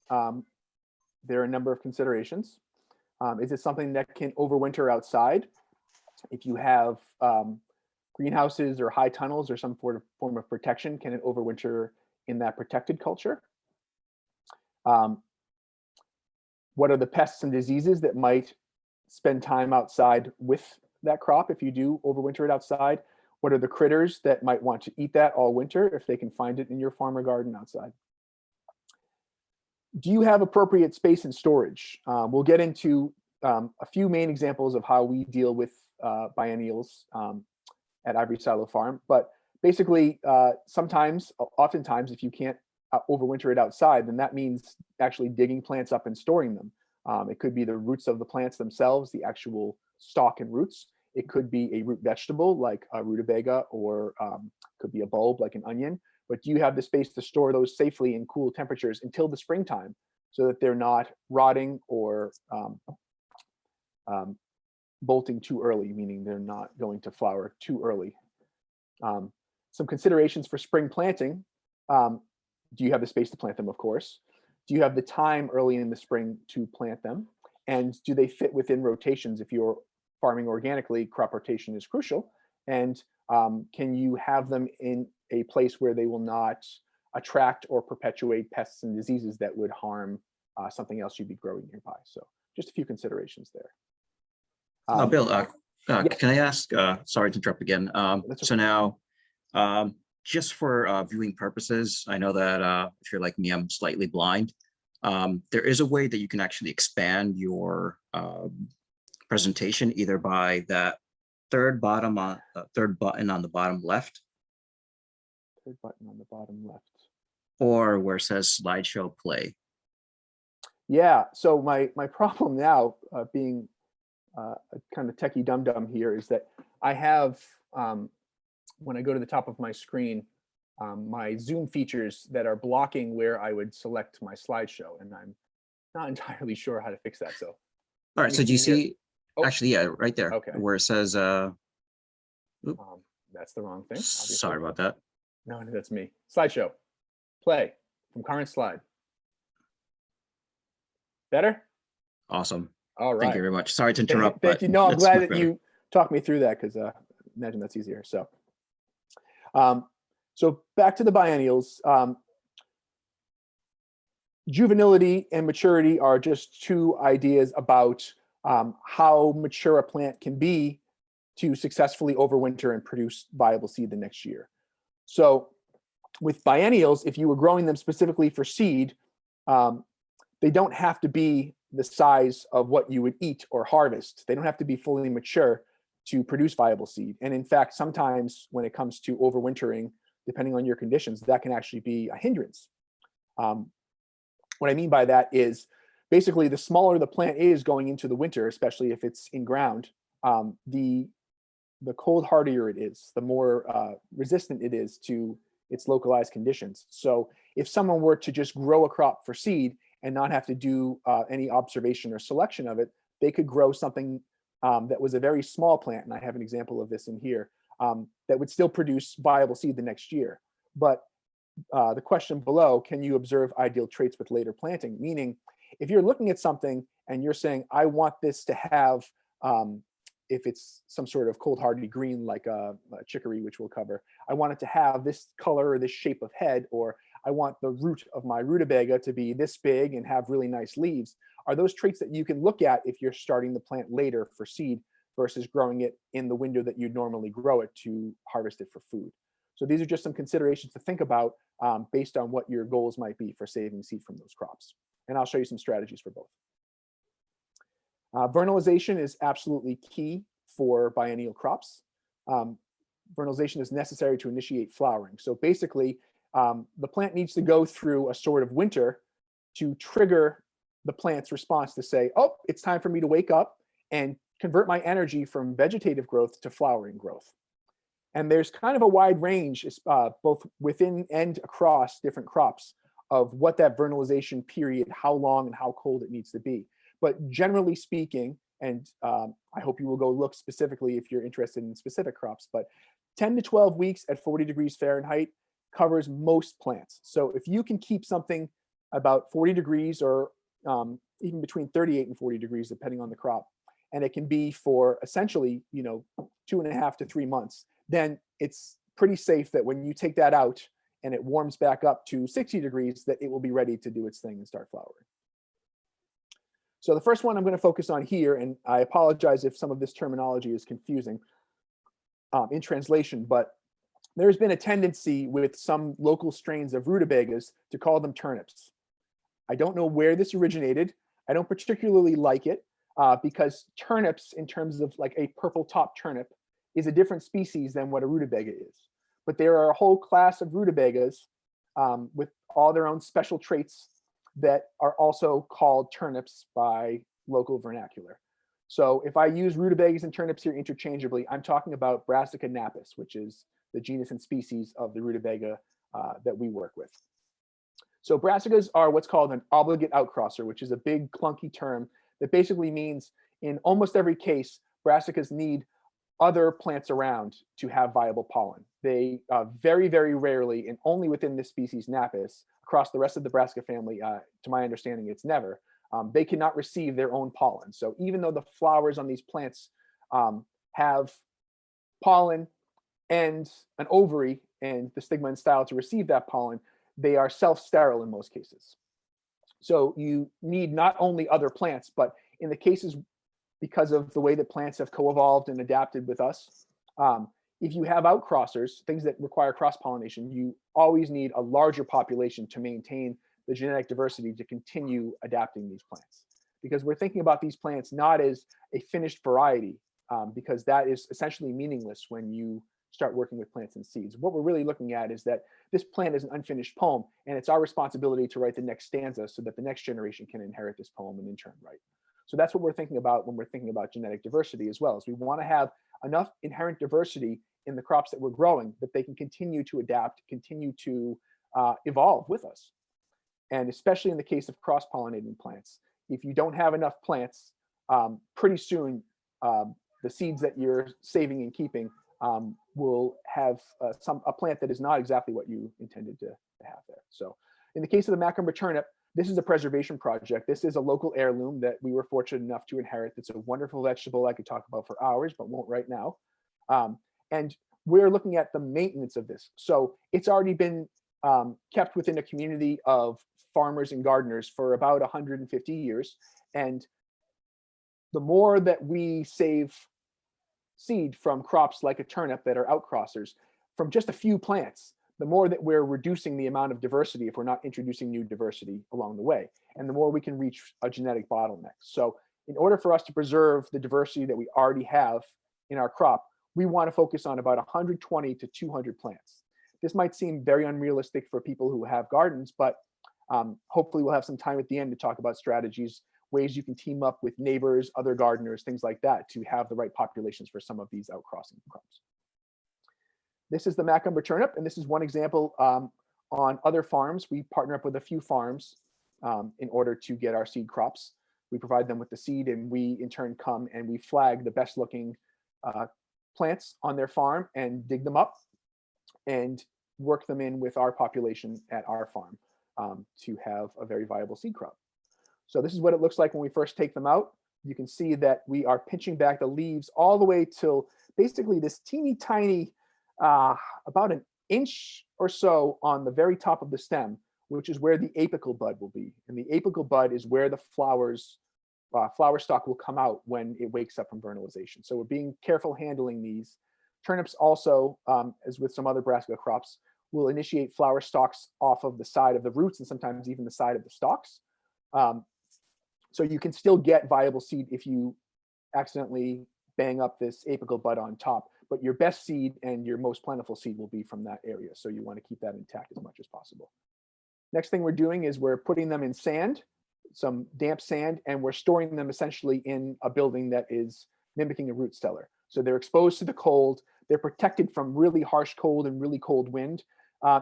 Speaker 2: there are a number of considerations. Is it something that can overwinter outside? If you have greenhouses or high tunnels or some form of protection, can it overwinter in that protected culture? What are the pests and diseases that might spend time outside with that crop if you do overwinter it outside? What are the critters that might want to eat that all winter if they can find it in your farm or garden outside? Do you have appropriate space and storage? We'll get into a few main examples of how we deal with biennials at Ivory Silo Farm, but basically oftentimes if you can't overwinter it outside, then that means actually digging plants up and storing them. It could be the roots of the plants themselves, the actual stalk and roots. It could be a root vegetable like a rutabaga, or could be a bulb like an onion. But do you have the space to store those safely in cool temperatures until the springtime so that they're not rotting or bolting too early, meaning they're not going to flower too early? Some considerations for spring planting. Do you have the space to plant them, of course? Do you have the time early in the spring to plant them? And do they fit within rotations? If you're farming organically, crop rotation is crucial. And can you have them in a place where they will not attract or perpetuate pests and diseases that would harm something else you'd be growing nearby? So just a few considerations there.
Speaker 1: Bill,
Speaker 2: yes.
Speaker 1: can I ask, sorry to interrupt again. So now, just for viewing purposes, I know that if you're like me, I'm slightly blind. There is a way that you can actually expand your presentation either by that third button on the bottom left,
Speaker 2: Third button on the bottom left,
Speaker 1: or where it says slideshow play.
Speaker 2: Yeah. So my problem now, being a kind of techie dum-dum here, is that I have when I go to the top of my screen, my Zoom features that are blocking where I would select my slideshow, and I'm not entirely sure how to fix that. So,
Speaker 1: all right. So do you see?
Speaker 2: Oh.
Speaker 1: Actually, yeah, right there.
Speaker 2: Okay.
Speaker 1: Where it says,
Speaker 2: that's the wrong thing. Obviously.
Speaker 1: Sorry about that.
Speaker 2: No, that's me. Slideshow, play from current slide. Better?
Speaker 1: Awesome.
Speaker 2: All right.
Speaker 1: Thank you very much. Sorry to interrupt.
Speaker 2: Thank you. No, I'm glad that you talked me through that, because imagine that's easier. So, so back to the biennials. Juvenility and maturity are just two ideas about how mature a plant can be to successfully overwinter and produce viable seed the next year. So with biennials, if you were growing them specifically for seed, they don't have to be the size of what you would eat or harvest. They don't have to be fully mature to produce viable seed. And in fact, sometimes when it comes to overwintering, depending on your conditions, that can actually be a hindrance. What I mean by that is basically the smaller the plant is going into the winter, especially if it's in ground, the cold hardier it is, the more resistant it is to its localized conditions. So if someone were to just grow a crop for seed and not have to do any observation or selection of it, they could grow something that was a very small plant, and I have an example of this in here, that would still produce viable seed the next year. But the question below, can you observe ideal traits with later planting? Meaning, if you're looking at something and you're saying, I want this to have, if it's some sort of cold hardy green like a chicory, which we'll cover, I want it to have this color or this shape of head, or I want the root of my rutabaga to be this big and have really nice leaves. Are those traits that you can look at if you're starting the plant later for seed versus growing it in the window that you'd normally grow it to harvest it for food? So these are just some considerations to think about based on what your goals might be for saving seed from those crops. And I'll show you some strategies for both. Vernalization is absolutely key for biennial crops. Vernalization is necessary to initiate flowering. So basically, the plant needs to go through a sort of winter to trigger the plant's response to say, oh, it's time for me to wake up and convert my energy from vegetative growth to flowering growth. And there's kind of a wide range, both within and across different crops, of what that vernalization period, how long and how cold it needs to be. But generally speaking, and I hope you will go look specifically if you're interested in specific crops, but 10 to 12 weeks at 40 degrees Fahrenheit covers most plants. So if you can keep something about 40 degrees or even between 38 and 40 degrees, depending on the crop. And it can be for essentially, 2.5 to 3 months. Then it's pretty safe that when you take that out and it warms back up to 60 degrees, that it will be ready to do its thing and start flowering. So the first one I'm going to focus on here, and I apologize if some of this terminology is confusing in translation, but there's been a tendency with some local strains of rutabagas to call them turnips. I don't know where this originated. I don't particularly like it because turnips, in terms of like a purple top turnip, is a different species than what a rutabaga is. But there are a whole class of rutabagas with all their own special traits that are also called turnips by local vernacular. So if I use rutabagas and turnips here interchangeably, I'm talking about Brassica napus, which is the genus and species of the rutabaga that we work with. So brassicas are what's called an obligate outcrosser, which is a big clunky term that basically means in almost every case, brassicas need other plants around to have viable pollen. They very, very rarely, and only within this species napus, across the rest of the Brassica family, to my understanding, it's never, they cannot receive their own pollen. So even though the flowers on these plants have pollen and an ovary and the stigma and style to receive that pollen, they are self-sterile in most cases. So you need not only other plants, but in the cases, because of the way that plants have co-evolved and adapted with us, if you have outcrossers, things that require cross-pollination, you always need a larger population to maintain the genetic diversity to continue adapting these plants. Because we're thinking about these plants not as a finished variety, because that is essentially meaningless when you start working with plants and seeds. What we're really looking at is that this plant is an unfinished poem, and it's our responsibility to write the next stanza so that the next generation can inherit this poem and in turn write. So that's what we're thinking about when we're thinking about genetic diversity as well, is we want to have enough inherent diversity in the crops that we're growing that they can continue to adapt, continue to evolve with us. And especially in the case of cross-pollinating plants, if you don't have enough plants, pretty soon the seeds that you're saving and keeping will have a plant that is not exactly what you intended to have there. So in the case of the Macumber turnip, this is a preservation project. This is a local heirloom that we were fortunate enough to inherit. It's a wonderful vegetable I could talk about for hours, but won't right now. And we're looking at the maintenance of this. So it's already been kept within a community of farmers and gardeners for about 150 years. And the more that we save seed from crops like a turnip that are outcrossers from just a few plants, the more that we're reducing the amount of diversity if we're not introducing new diversity along the way, and the more we can reach a genetic bottleneck. So in order for us to preserve the diversity that we already have in our crop, we want to focus on about 120 to 200 plants. This might seem very unrealistic for people who have gardens, but hopefully we'll have some time at the end to talk about strategies, ways you can team up with neighbors, other gardeners, things like that to have the right populations for some of these outcrossing crops. This is the Macumber turnip, and this is one example on other farms. We partner up with a few farms in order to get our seed crops. We provide them with the seed, and we in turn come and we flag the best looking plants on their farm and dig them up and work them in with our population at our farm to have a very viable seed crop. So this is what it looks like when we first take them out. You can see that we are pinching back the leaves all the way till basically this teeny tiny, about an inch or so on the very top of the stem, which is where the apical bud will be. And the apical bud is where the flower stalk will come out when it wakes up from vernalization. So we're being careful handling these. Turnips also, as with some other brassica crops, will initiate flower stalks off of the side of the roots and sometimes even the side of the stalks. So you can still get viable seed if you accidentally bang up this apical bud on top, but your best seed and your most plentiful seed will be from that area. So you want to keep that intact as much as possible. Next thing we're doing is we're putting them in sand, some damp sand, and we're storing them essentially in a building that is mimicking a root cellar. So they're exposed to the cold. They're protected from really harsh cold and really cold wind.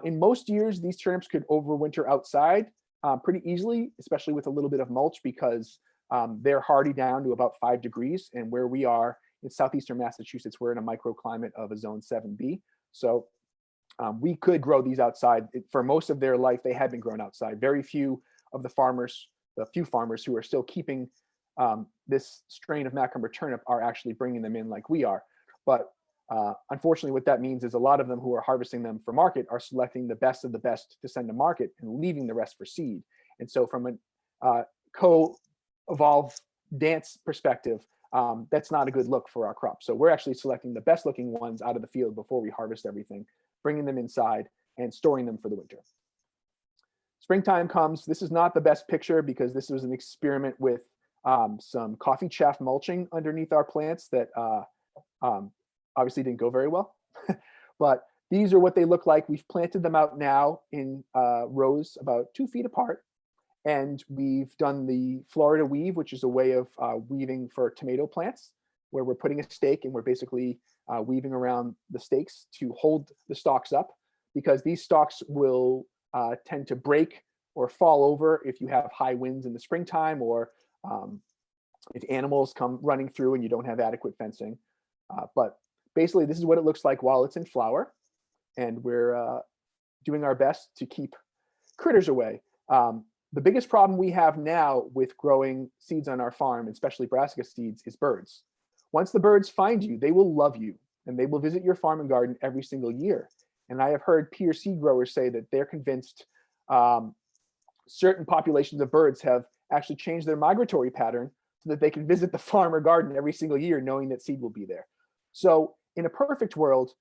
Speaker 2: In most years, these turnips could overwinter outside pretty easily, especially with a little bit of mulch, because they're hardy down to about 5 degrees. And where we are in southeastern Massachusetts, we're in a microclimate of a zone 7B. So we could grow these outside. For most of their life, they had been grown outside. Very few of the farmers the few farmers who are still keeping this strain of Macumber turnip are actually bringing them in like we are. But unfortunately, what that means is a lot of them who are harvesting them for market are selecting the best of the best to send to market and leaving the rest for seed. And so from a co-evolve dance perspective, that's not a good look for our crop. So we're actually selecting the best looking ones out of the field before we harvest everything, bringing them inside and storing them for the winter. Springtime comes. This is not the best picture because this was an experiment with some coffee chaff mulching underneath our plants that obviously didn't go very well. But these are what they look like. We've planted them out now in rows about 2 feet apart. And we've done the Florida weave, which is a way of weaving for tomato plants, where we're putting a stake and we're basically weaving around the stakes to hold the stalks up, because these stalks will tend to break or fall over if you have high winds in the springtime, or if animals come running through and you don't have adequate fencing. But basically, this is what it looks like while it's in flower, and we're doing our best to keep critters away. The biggest problem we have now with growing seeds on our farm, especially brassica seeds, is birds. Once the birds find you, they will love you, and they will visit your farm and garden every single year. And I have heard pea or seed growers say that they're convinced certain populations of birds have actually changed their migratory pattern so that they can visit the farm or garden every single year knowing that seed will be there. So in a perfect world,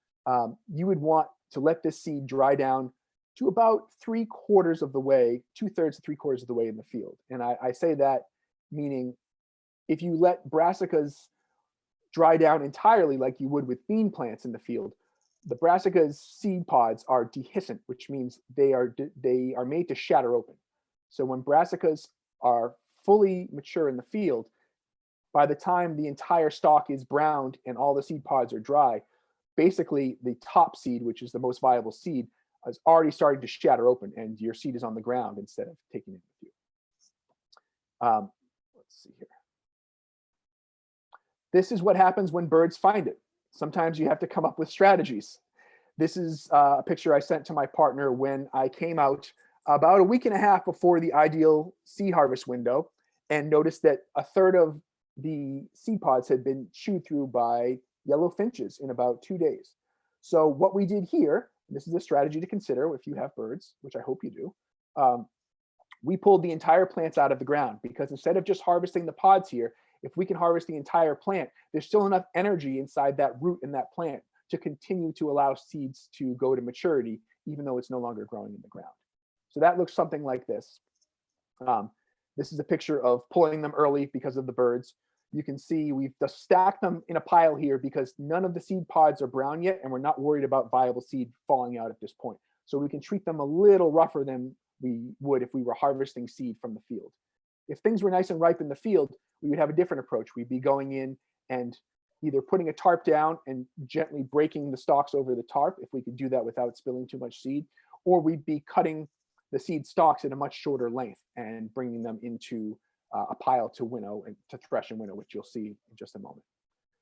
Speaker 2: you would want to let this seed dry down to about 3/4 of the way, 2/3 to 3/4 of the way in the field. And I say that meaning if you let brassicas dry down entirely like you would with bean plants in the field, the brassica's seed pods are dehiscent, which means they are made to shatter open. So when brassicas are fully mature in the field, by the time the entire stalk is browned and all the seed pods are dry, basically the top seed, which is the most viable seed, is already starting to shatter open, and your seed is on the ground instead of taking it in the field. Let's see here. This is what happens when birds find it. Sometimes you have to come up with strategies. This is a picture I sent to my partner when I came out about a week and a half before the ideal seed harvest window, and noticed that 1/3 of the seed pods had been chewed through by yellow finches in about 2 days. So what we did here, this is a strategy to consider if you have birds, which I hope you do. We pulled the entire plants out of the ground, because instead of just harvesting the pods here, if we can harvest the entire plant, there's still enough energy inside that root in that plant to continue to allow seeds to go to maturity, even though it's no longer growing in the ground. So that looks something like this. This is a picture of pulling them early because of the birds. You can see we've just stacked them in a pile here because none of the seed pods are brown yet, and we're not worried about viable seed falling out at this point. So we can treat them a little rougher than we would if we were harvesting seed from the field. If things were nice and ripe in the field, we would have a different approach. We'd be going in and either putting a tarp down and gently breaking the stalks over the tarp, if we could do that without spilling too much seed, or we'd be cutting the seed stalks at a much shorter length and bringing them into a pile to winnow and to thresh and winnow, which you'll see in just a moment.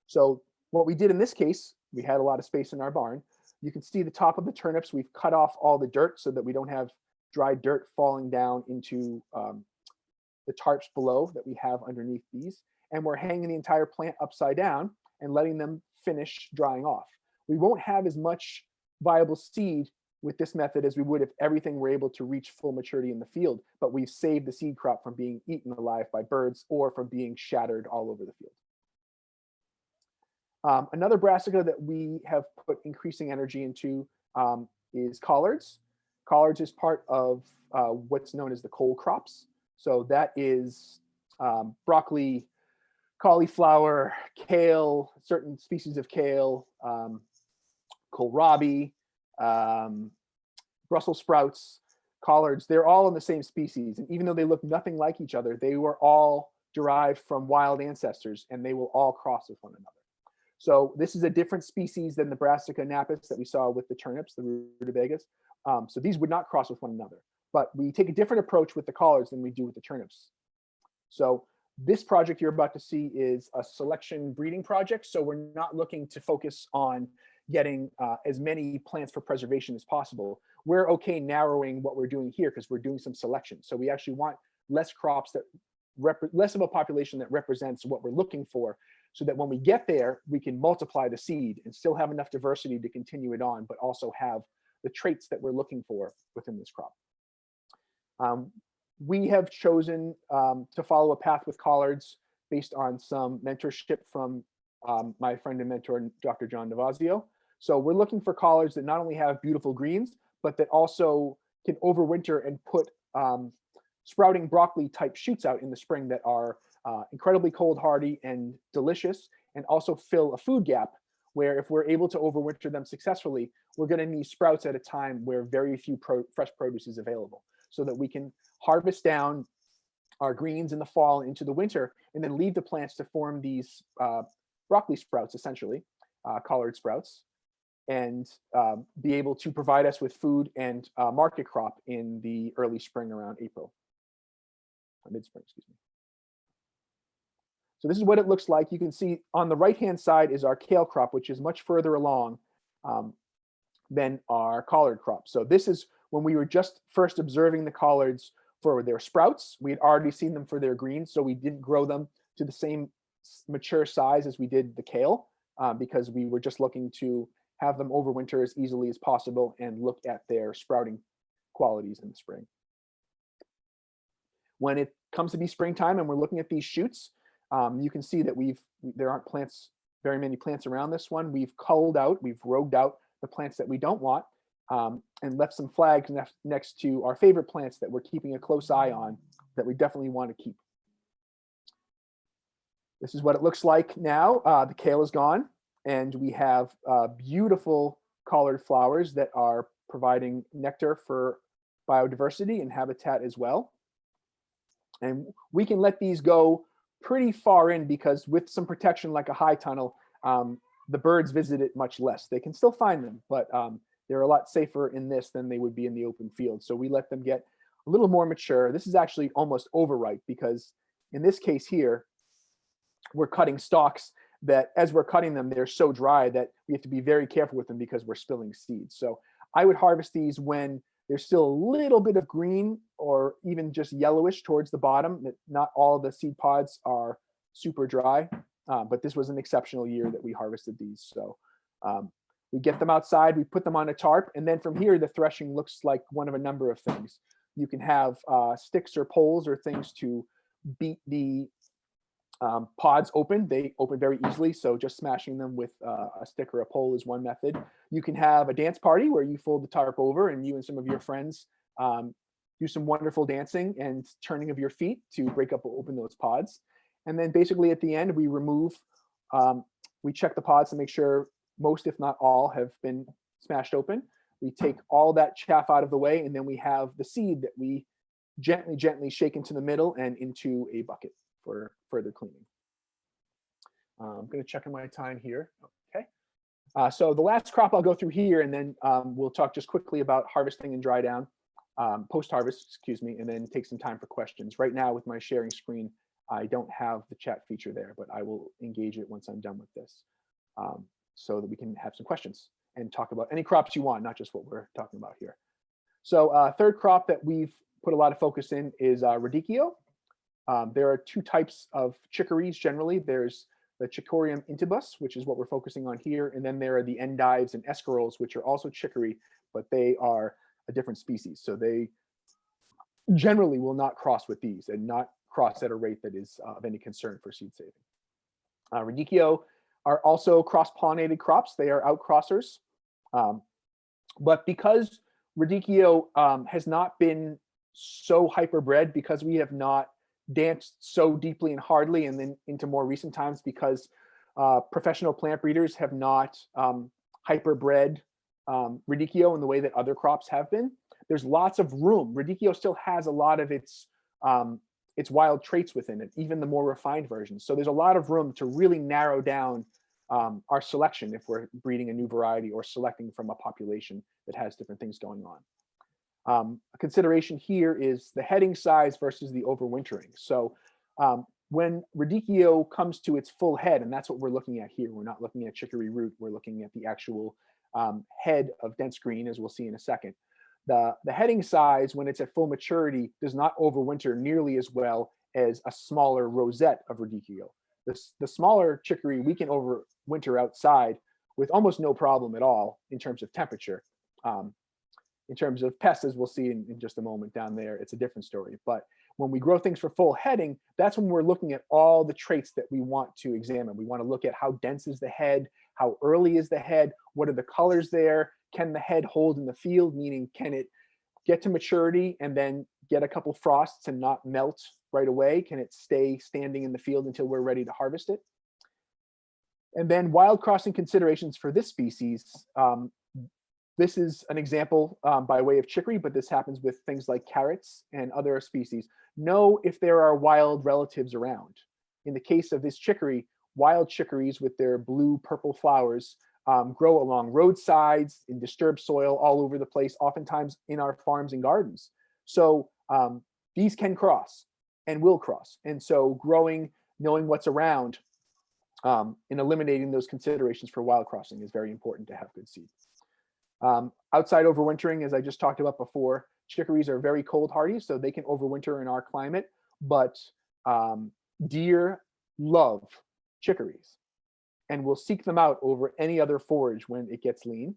Speaker 2: So what we did in this case, we had a lot of space in our barn. You can see the top of the turnips. We've cut off all the dirt so that we don't have dry dirt falling down into the tarps below that we have underneath these. And we're hanging the entire plant upside down and letting them finish drying off. We won't have as much viable seed with this method as we would if everything were able to reach full maturity in the field, but we've saved the seed crop from being eaten alive by birds or from being shattered all over the field. Another brassica that we have put increasing energy into is collards. Collards is part of what's known as the cole crops. So that is broccoli, cauliflower, kale, certain species of kale, kohlrabi, Brussels sprouts, collards. They're all in the same species. And even though they look nothing like each other, they were all derived from wild ancestors, and they will all cross with one another. So this is a different species than the Brassica napus that we saw with the turnips, the rutabagas. So these would not cross with one another. But we take a different approach with the collards than we do with the turnips. So this project you're about to see is a selection breeding project. So we're not looking to focus on getting as many plants for preservation as possible. We're okay narrowing what we're doing here because we're doing some selection. So we actually want less crops that less of a population that represents what we're looking for, so that when we get there, we can multiply the seed and still have enough diversity to continue it on, but also have the traits that we're looking for within this crop. We have chosen to follow a path with collards based on some mentorship from my friend and mentor, Dr. John Navazio. So we're looking for collards that not only have beautiful greens, but that also can overwinter and put sprouting broccoli type shoots out in the spring that are incredibly cold hardy and delicious, and also fill a food gap where if we're able to overwinter them successfully, we're going to need sprouts at a time where very few fresh produce is available, so that we can harvest down our greens in the fall into the winter and then leave the plants to form these broccoli sprouts, essentially collard sprouts, and be able to provide us with food and market crop in the early spring around April, mid-spring, excuse me. So this is what it looks like. You can see on the right-hand side is our kale crop, which is much further along than our collard crop. So this is when we were just first observing the collards for their sprouts. We had already seen them for their greens, so we didn't grow them to the same mature size as we did the kale, because we were just looking to have them overwinter as easily as possible and look at their sprouting qualities in the spring. When it comes to be springtime and we're looking at these shoots, you can see that there aren't very many plants around this one. We've culled out, we've rogued out the plants that we don't want, and left some flags next to our favorite plants that we're keeping a close eye on, that we definitely want to keep. This is what it looks like now. The kale is gone, and we have beautiful collard flowers that are providing nectar for biodiversity and habitat as well. And we can let these go pretty far in, because with some protection like a high tunnel, the birds visit it much less. They can still find them, but they're a lot safer in this than they would be in the open field. So we let them get a little more mature. This is actually almost overripe, because in this case here, we're cutting stalks that as we're cutting them, they're so dry that we have to be very careful with them because we're spilling seeds. So I would harvest these when there's still a little bit of green or even just yellowish towards the bottom. That not all the seed pods are super dry, but this was an exceptional year that we harvested these. So we get them outside, we put them on a tarp, and then from here, the threshing looks like one of a number of things. You can have sticks or poles or things to beat the pods open. They open very easily, so just smashing them with a stick or a pole is one method. You can have a dance party where you fold the tarp over and you and some of your friends do some wonderful dancing and turning of your feet to break up or open those pods. And then basically at the end, we remove, we check the pods to make sure most, if not all, have been smashed open. We take all that chaff out of the way, and then we have the seed that we gently shake into the middle and into a bucket for further cleaning. I'm going to check on my time here. Okay. So the last crop I'll go through here, and then we'll talk just quickly about harvesting and dry down, post-harvest, excuse me, and then take some time for questions. Right now with my sharing screen, I don't have the chat feature there, but I will engage it once I'm done with this, so that we can have some questions and talk about any crops you want, not just what we're talking about here. So third crop that we've put a lot of focus in is radicchio. There are two types of chicories generally. There's the Chicory intybus, which is what we're focusing on here, and then there are the endives and escaroles, which are also chicory, but they are a different species. So they generally will not cross with these and not cross at a rate that is of any concern for seed saving. Radicchio are also cross-pollinated crops. They are outcrossers. But because radicchio has not been so hyperbred, because we have not danced so deeply and hardly, and then into more recent times because professional plant breeders have not hyperbred radicchio in the way that other crops have been, there's lots of room. Radicchio still has a lot of its wild traits within it, even the more refined versions. So there's a lot of room to really narrow down our selection if we're breeding a new variety or selecting from a population that has different things going on. A consideration here is the heading size versus the overwintering. So when radicchio comes to its full head, and that's what we're looking at here, we're not looking at chicory root, we're looking at the actual head of dense green, as we'll see in a second. The heading size, when it's at full maturity, does not overwinter nearly as well as a smaller rosette of radicchio. The smaller chicory we can overwinter outside with almost no problem at all in terms of temperature. In terms of pests, as we'll see in just a moment down there, it's a different story. But when we grow things for full heading, that's when we're looking at all the traits that we want to examine. We want to look at how dense is the head, how early is the head, what are the colors there, can the head hold in the field, meaning can it get to maturity and then get a couple frosts and not melt right away? Can it stay standing in the field until we're ready to harvest it? And then wild crossing considerations for this species. This is an example by way of chicory, but this happens with things like carrots and other species. Know if there are wild relatives around. In the case of this chicory, wild chicories with their blue purple flowers grow along roadsides, in disturbed soil, all over the place, oftentimes in our farms and gardens. So these can cross and will cross. And so growing, knowing what's around, and eliminating those considerations for wild crossing is very important to have good seed. Outside overwintering, as I just talked about before, chicories are very cold hardy, so they can overwinter in our climate, but deer love chicories and will seek them out over any other forage when it gets lean.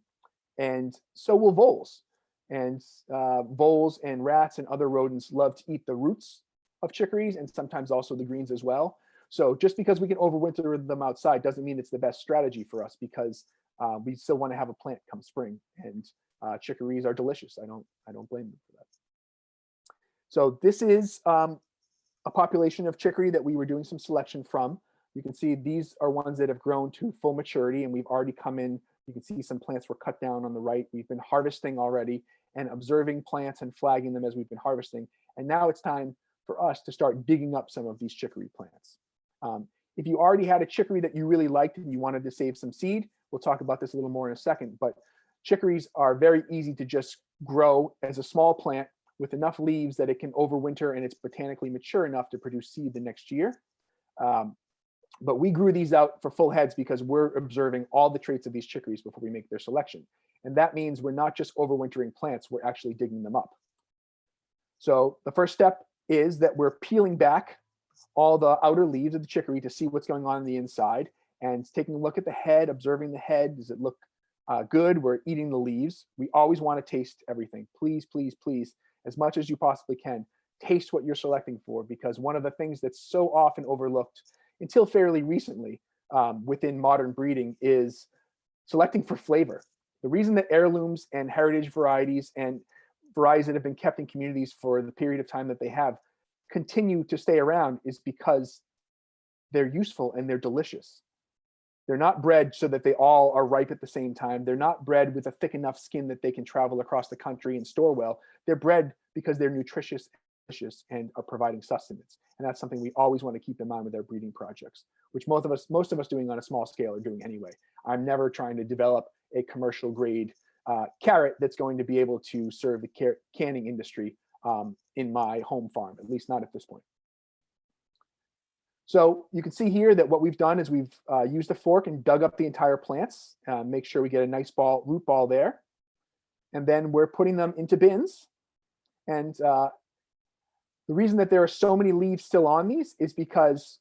Speaker 2: And so will voles. And voles and rats and other rodents love to eat the roots of chicories and sometimes also the greens as well. So just because we can overwinter them outside doesn't mean it's the best strategy for us, because we still want to have a plant come spring, and chicories are delicious. I don't blame them for that. So this is a population of chicory that we were doing some selection from. You can see these are ones that have grown to full maturity, and we've already come in. You can see some plants were cut down on the right. We've been harvesting already and observing plants and flagging them as we've been harvesting. And now it's time for us to start digging up some of these chicory plants. If you already had a chicory that you really liked and you wanted to save some seed, we'll talk about this a little more in a second, but chicories are very easy to just grow as a small plant with enough leaves that it can overwinter and it's botanically mature enough to produce seed the next year. But we grew these out for full heads because we're observing all the traits of these chicories before we make their selection. And that means we're not just overwintering plants, we're actually digging them up. So the first step is that we're peeling back all the outer leaves of the chicory to see what's going on the inside, and taking a look at the head, observing the head. Does it look good? We're eating the leaves. We always want to taste everything. Please, please, please, as much as you possibly can, taste what you're selecting for, because one of the things that's so often overlooked until fairly recently within modern breeding is selecting for flavor. The reason that heirlooms and heritage varieties and varieties that have been kept in communities for the period of time that they have continue to stay around is because they're useful and they're delicious. They're not bred so that they all are ripe at the same time. They're not bred with a thick enough skin that they can travel across the country and store well. They're bred because they're nutritious and are providing sustenance. And that's something we always want to keep in mind with our breeding projects, which most of us doing on a small scale are doing anyway. I'm never trying to develop a commercial grade carrot that's going to be able to serve the canning industry in my home farm, at least not at this point. So you can see here that what we've done is we've used a fork and dug up the entire plants, make sure we get a nice root ball there. And then we're putting them into bins. And the reason that there are so many leaves still on these is because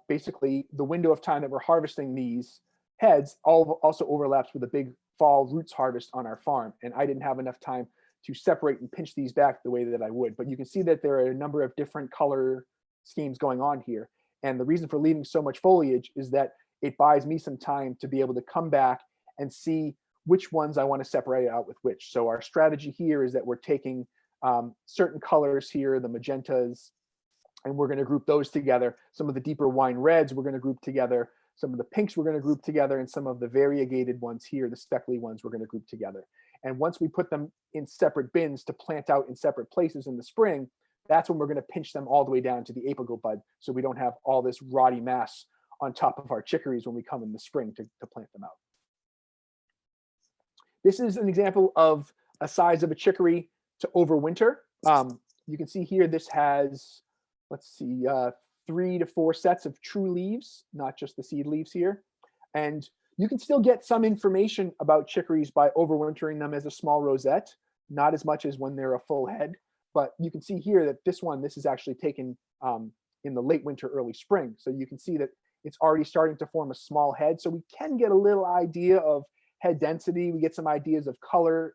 Speaker 2: basically the window of time that we're harvesting these heads also overlaps with a big fall roots harvest on our farm. And I didn't have enough time to separate and pinch these back the way that I would. But you can see that there are a number of different color schemes going on here. And the reason for leaving so much foliage is that it buys me some time to be able to come back and see which ones I want to separate out with which. So our strategy here is that we're taking certain colors here, the magentas, and we're going to group those together. Some of the deeper wine reds we're going to group together. Some of the pinks we're going to group together, and some of the variegated ones here, the speckly ones, we're going to group together. And once we put them in separate bins to plant out in separate places in the spring, that's when we're going to pinch them all the way down to the apical bud, so we don't have all this rotty mass on top of our chicories when we come in the spring to plant them out. This is an example of a size of a chicory to overwinter. You can see here this has, let's see, 3 to 4 sets of true leaves, not just the seed leaves here. And you can still get some information about chicories by overwintering them as a small rosette. not as much as when they're a full head. But you can see here that this is actually taken in the late winter, early spring. So you can see that it's already starting to form a small head. So we can get a little idea of head density. We get some ideas of color,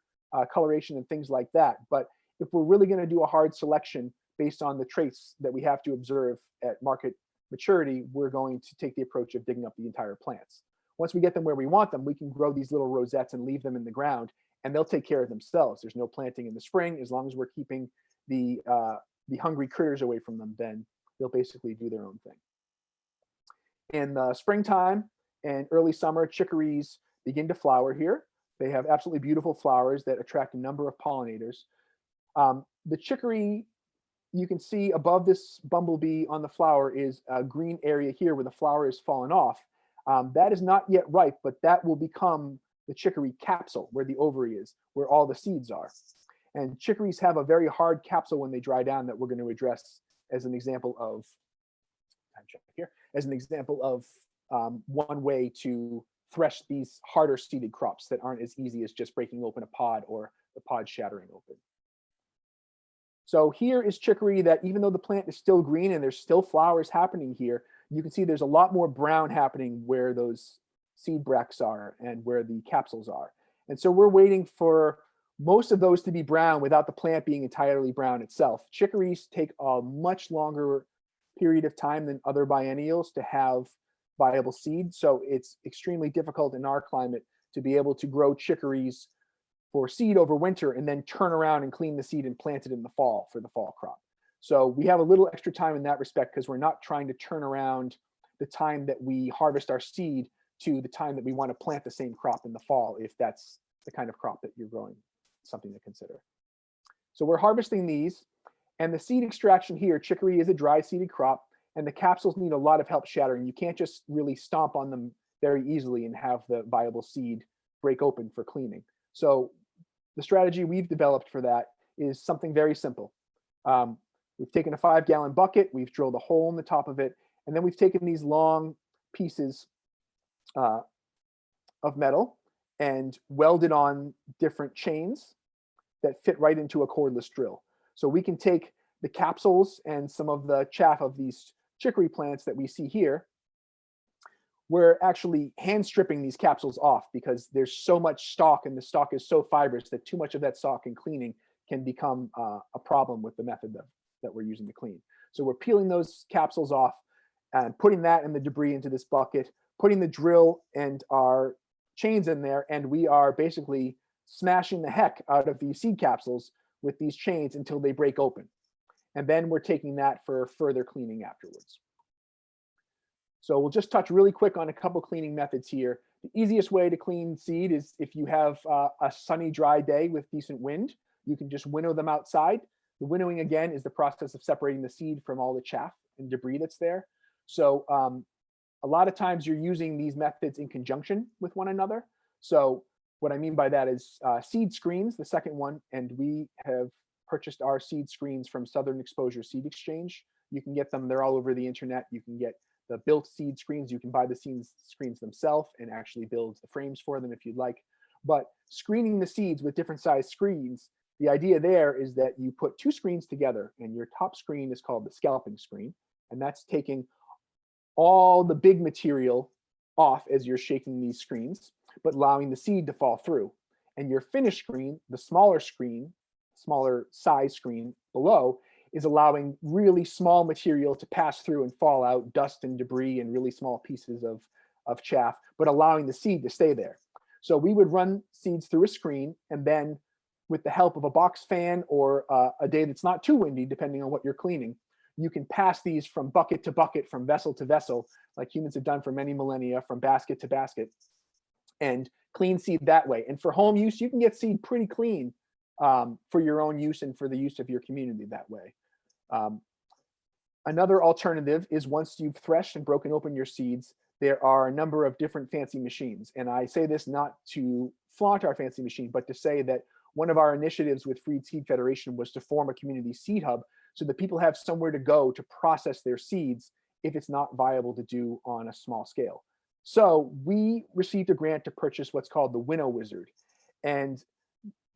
Speaker 2: coloration and things like that. But if we're really going to do a hard selection based on the traits that we have to observe at market maturity, we're going to take the approach of digging up the entire plants. Once we get them where we want them, we can grow these little rosettes and leave them in the ground, and they'll take care of themselves. There's no planting in the spring. As long as we're keeping the hungry critters away from them, then they'll basically do their own thing. In the springtime and early summer, chicories begin to flower here. They have absolutely beautiful flowers that attract a number of pollinators. The chicory, you can see above this bumblebee on the flower is a green area here where the flower has fallen off. That is not yet ripe, but that will become the chicory capsule, where the ovary is, where all the seeds are. And chicories have a very hard capsule when they dry down that we're going to address as an example of, one way to thresh these harder seeded crops that aren't as easy as just breaking open a pod or the pod shattering open. So here is chicory that, even though the plant is still green and there's still flowers happening here, you can see there's a lot more brown happening where those seed bracts are and where the capsules are. And so we're waiting for most of those to be brown without the plant being entirely brown itself. Chicories take a much longer period of time than other biennials to have viable seed. So it's extremely difficult in our climate to be able to grow chicories for seed over winter and then turn around and clean the seed and plant it in the fall for the fall crop. So we have a little extra time in that respect because we're not trying to turn around the time that we harvest our seed to the time that we want to plant the same crop in the fall, if that's the kind of crop that you're growing, something to consider. So we're harvesting these, and the seed extraction here, chicory is a dry seeded crop, and the capsules need a lot of help shattering. You can't just really stomp on them very easily and have the viable seed break open for cleaning. So the strategy we've developed for that is something very simple. We've taken a 5-gallon bucket, we've drilled a hole in the top of it, and then we've taken these long pieces of metal and welded on different chains that fit right into a cordless drill. So we can take the capsules and some of the chaff of these chicory plants that we see here. We're actually hand stripping these capsules off because there's so much stalk, and the stalk is so fibrous that too much of that stalk in cleaning can become a problem with the method that we're using to clean. So we're peeling those capsules off and putting that and the debris into this bucket, putting the drill and our chains in there, and we are basically smashing the heck out of these seed capsules with these chains until they break open. And then we're taking that for further cleaning afterwards. So we'll just touch really quick on a couple cleaning methods here. The easiest way to clean seed is if you have a sunny, dry day with decent wind, you can just winnow them outside. The winnowing, again, is the process of separating the seed from all the chaff and debris that's there. So a lot of times you're using these methods in conjunction with one another. So what I mean by that is seed screens, the second one, and we have purchased our seed screens from Southern Exposure Seed Exchange. You can get them, they're all over the internet. You can get the built seed screens. You can buy the seed screens themselves and actually build the frames for them if you'd like. But screening the seeds with different size screens, the idea there is that you put 2 screens together, and your top screen is called the scalping screen. And that's taking all the big material off as you're shaking these screens, but allowing the seed to fall through. And your finished screen, the smaller screen, smaller size screen below, is allowing really small material to pass through and fall out, dust and debris and really small pieces of chaff, but allowing the seed to stay there. So we would run seeds through a screen, and then with the help of a box fan or a day that's not too windy, depending on what you're cleaning, you can pass these from bucket to bucket, from vessel to vessel, like humans have done for many millennia, from basket to basket, and clean seed that way. And for home use, you can get seed pretty clean for your own use and for the use of your community that way. Another alternative is, once you've threshed and broken open your seeds, there are a number of different fancy machines. And I say this not to flaunt our fancy machine, but to say that one of our initiatives with Freed Seed Federation was to form a community seed hub so that people have somewhere to go to process their seeds if it's not viable to do on a small scale. So we received a grant to purchase what's called the Winnow Wizard. And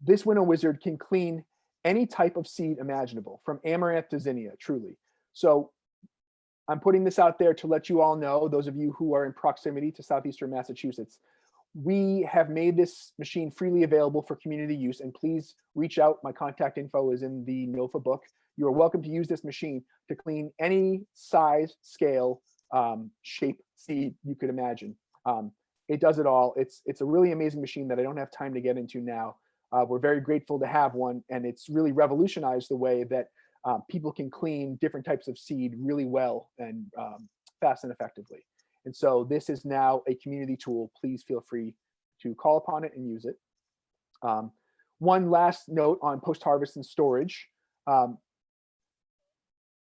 Speaker 2: this winnow wizard can clean any type of seed imaginable, from amaranth to zinnia, truly. So I'm putting this out there to let you all know, those of you who are in proximity to southeastern Massachusetts, we have made this machine freely available for community use, and please reach out. My contact info is in the NOFA book. You are welcome to use this machine to clean any size, scale, shape seed you could imagine. It does it all. It's a really amazing machine that I don't have time to get into now. We're very grateful to have one, and it's really revolutionized the way that people can clean different types of seed really well and fast and effectively. And so this is now a community tool. Please feel free to call upon it and use it. One last note on post-harvest and storage.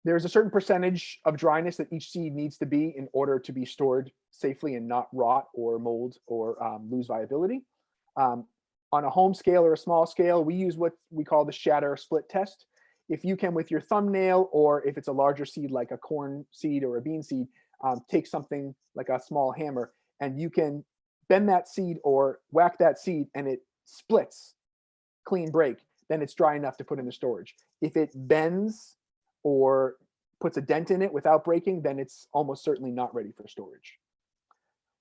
Speaker 2: There's a certain percentage of dryness that each seed needs to be in order to be stored safely and not rot or mold or lose viability. On a home scale or a small scale, we use what we call the shatter split test. If you can, with your thumbnail, or if it's a larger seed like a corn seed or a bean seed, take something like a small hammer and you can bend that seed or whack that seed and it splits, clean break, then it's dry enough to put in the storage. If it bends or puts a dent in it without breaking, then it's almost certainly not ready for storage.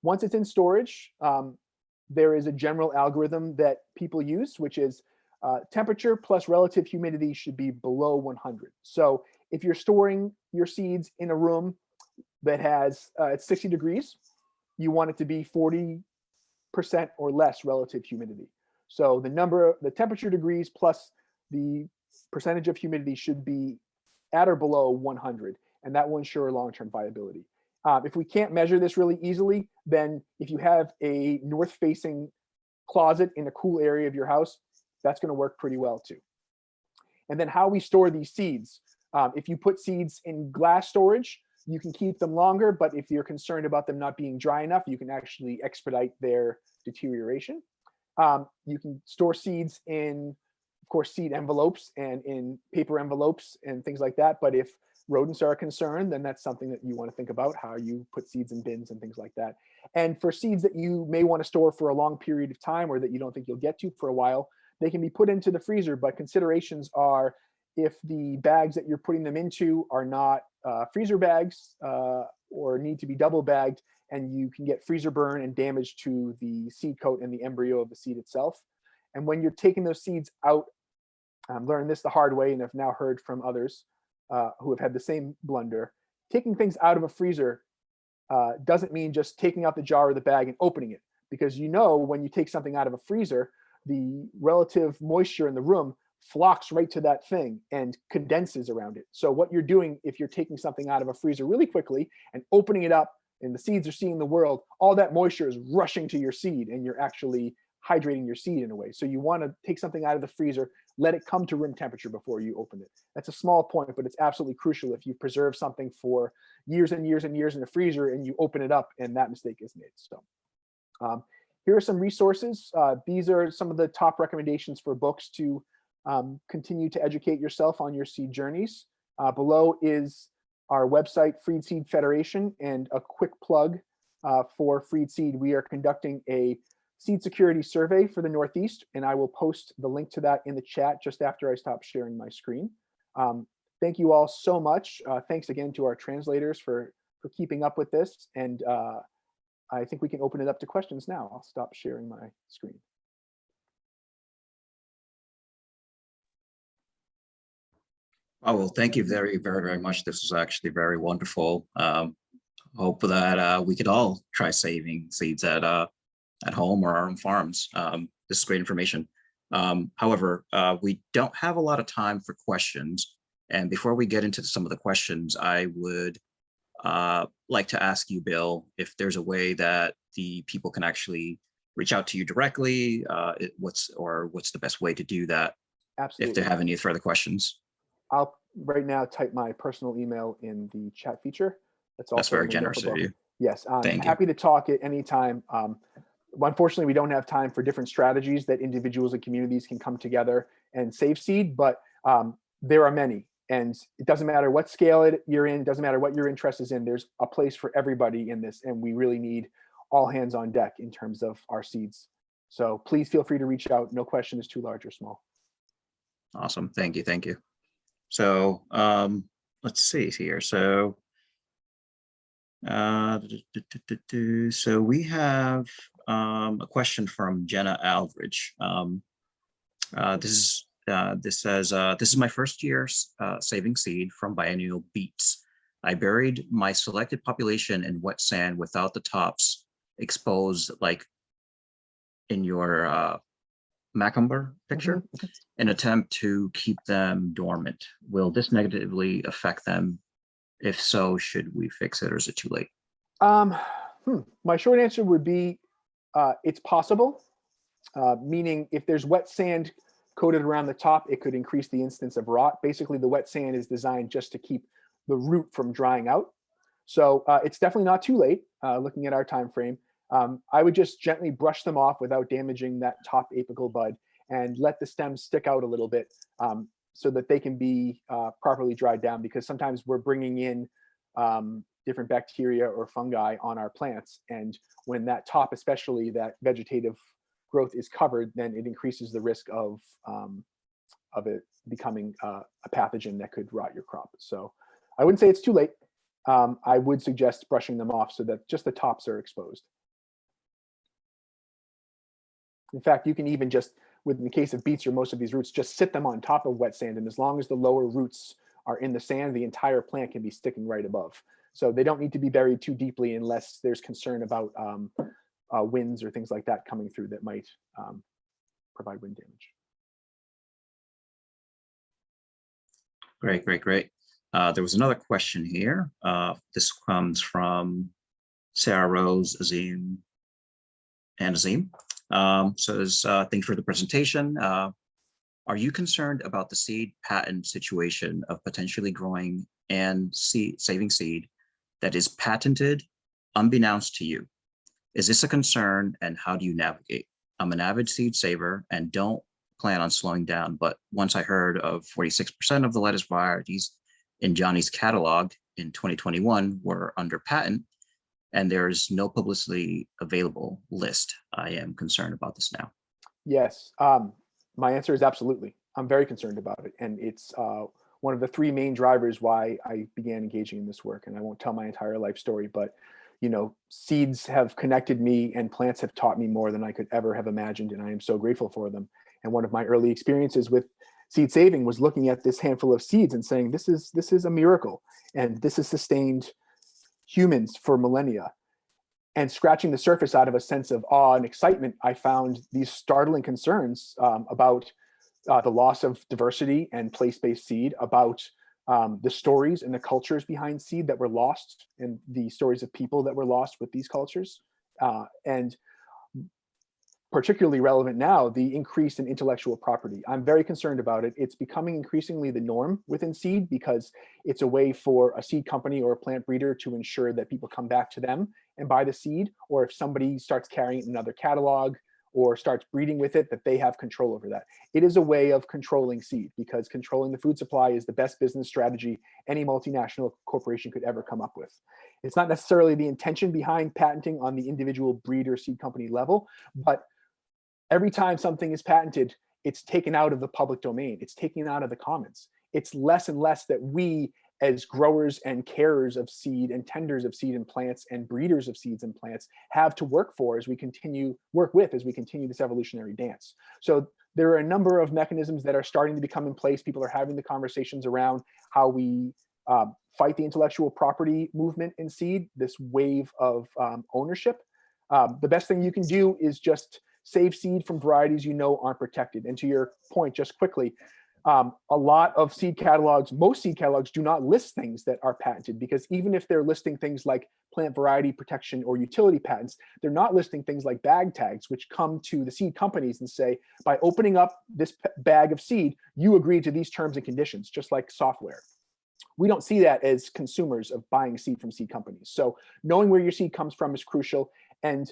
Speaker 2: Once it's in storage, there is a general algorithm that people use, which is temperature plus relative humidity should be below 100. So if you're storing your seeds in a room that has it's 60 degrees, you want it to be 40% or less relative humidity. So the temperature degrees plus the percentage of humidity should be at or below 100, and that will ensure long-term viability. If we can't measure this really easily, then if you have a north-facing closet in a cool area of your house, that's going to work pretty well too. And then how we store these seeds. If you put seeds in glass storage, you can keep them longer, but if you're concerned about them not being dry enough, you can actually expedite their deterioration. You can store seeds in, of course, seed envelopes and in paper envelopes and things like that. But if rodents are a concern, then that's something that you want to think about, how you put seeds in bins and things like that. And for seeds that you may want to store for a long period of time or that you don't think you'll get to for a while, they can be put into the freezer, but considerations are if the bags that you're putting them into are not freezer bags or need to be double bagged, and you can get freezer burn and damage to the seed coat and the embryo of the seed itself. And when you're taking those seeds out, I'm learning this the hard way and have now heard from others who have had the same blunder. Taking things out of a freezer doesn't mean just taking out the jar or the bag and opening it, because you know when you take something out of a freezer, the relative moisture in the room flocks right to that thing and condenses around it. So what you're doing if you're taking something out of a freezer really quickly and opening it up and the seeds are seeing the world, all that moisture is rushing to your seed and you're actually hydrating your seed in a way. So you want to take something out of the freezer, let it come to room temperature before you open it. That's a small point, but it's absolutely crucial if you preserve something for years and years and years in the freezer and you open it up and that mistake is made. So here are some resources. These are some of the top recommendations for books to continue to educate yourself on your seed journeys. Below is our website, Freed Seed Federation, and a quick plug for Freed Seed. We are conducting a seed security survey for the Northeast, and I will post the link to that in the chat just after I stop sharing my screen. Thank you all so much. Thanks again to our translators for keeping up with this, and I think we can open it up to questions now. I'll stop sharing my screen.
Speaker 1: Oh, well, thank you very, very, very much. This was actually very wonderful. Hope that we could all try saving seeds at home or our own farms. This is great information. However, we don't have a lot of time for questions. And before we get into some of the questions, I would like to ask you, Bill, if there's a way that the people can actually reach out to you directly. What's the best way to do that?
Speaker 2: Absolutely.
Speaker 1: If they have any further questions.
Speaker 2: I'll right now type my personal email in the chat feature. That's
Speaker 1: very generous of you.
Speaker 2: Yes, I'm happy to talk at any time. Unfortunately, we don't have time for different strategies that individuals and communities can come together and save seed, but there are many. And it doesn't matter what scale you're in, doesn't matter what your interest is in, there's a place for everybody in this. And we really need all hands on deck in terms of our seeds. So please feel free to reach out. No question is too large or small.
Speaker 1: Awesome. Thank you. Thank you. So let's see here. So so we have a question from Jenna Aldridge. This says, this is my first year saving seed from biennial beets. I buried my selected population in wet sand without the tops exposed, like in your Macumber picture, in attempt to keep them dormant. Will this negatively affect them? If so, should we fix it or is it too late?
Speaker 2: My short answer would be it's possible, meaning if there's wet sand coated around the top, it could increase the instance of rot. Basically, the wet sand is designed just to keep the root from drying out. So it's definitely not too late, looking at our time frame. I would just gently brush them off without damaging that top apical bud and let the stems stick out a little bit so that they can be properly dried down, because sometimes we're bringing in different bacteria or fungi on our plants. And when that top, especially that vegetative growth, is covered, then it increases the risk of it becoming a pathogen that could rot your crop. So I wouldn't say it's too late. I would suggest brushing them off so that just the tops are exposed. In fact, you can even just, in the case of beets or most of these roots, just sit them on top of wet sand. And as long as the lower roots are in the sand, the entire plant can be sticking right above. So they don't need to be buried too deeply unless there's concern about winds or things like that coming through that might provide wind damage.
Speaker 1: Great, great, great. There was another question here. This comes from Sarah Rose, Azim, and Azim. Says, thank you for the presentation. Are you concerned about the seed patent situation of potentially growing and saving seed that is patented unbeknownst to you? Is this a concern, and how do you navigate? I'm an avid seed saver and don't plan on slowing down, but once I heard of 46% of the lettuce varieties in Johnny's catalog in 2021 were under patent, and there's no publicly available list, I am concerned about this now.
Speaker 2: Yes, my answer is absolutely. I'm very concerned about it. And it's one of the three main drivers why I began engaging in this work. And I won't tell my entire life story, but seeds have connected me and plants have taught me more than I could ever have imagined. And I am so grateful for them. And one of my early experiences with seed saving was looking at this handful of seeds and saying, this is a miracle. And this has sustained humans for millennia. And scratching the surface out of a sense of awe and excitement, I found these startling concerns about the loss of diversity and place-based seed, about the stories and the cultures behind seed that were lost, and the stories of people that were lost with these cultures. And particularly relevant now, the increase in intellectual property. I'm very concerned about it. It's becoming increasingly the norm within seed because it's a way for a seed company or a plant breeder to ensure that people come back to them and buy the seed, or if somebody starts carrying it in another catalog or starts breeding with it, that they have control over that. It is a way of controlling seed, because controlling the food supply is the best business strategy any multinational corporation could ever come up with. It's not necessarily the intention behind patenting on the individual breeder seed company level, but every time something is patented, it's taken out of the public domain. It's taken out of the commons. It's less and less that we, as growers and carers of seed and tenders of seed and plants and breeders of seeds and plants, have to work with as we continue this evolutionary dance. So there are a number of mechanisms that are starting to become in place. People are having the conversations around how we fight the intellectual property movement in seed, this wave of ownership. The best thing you can do is just save seed from varieties aren't protected. And to your point, just quickly, a lot of seed catalogs, most seed catalogs do not list things that are patented, because even if they're listing things like plant variety protection or utility patents, they're not listing things like bag tags, which come to the seed companies and say, by opening up this bag of seed, you agree to these terms and conditions, just like software. We don't see that as consumers of buying seed from seed companies. So knowing where your seed comes from is crucial. And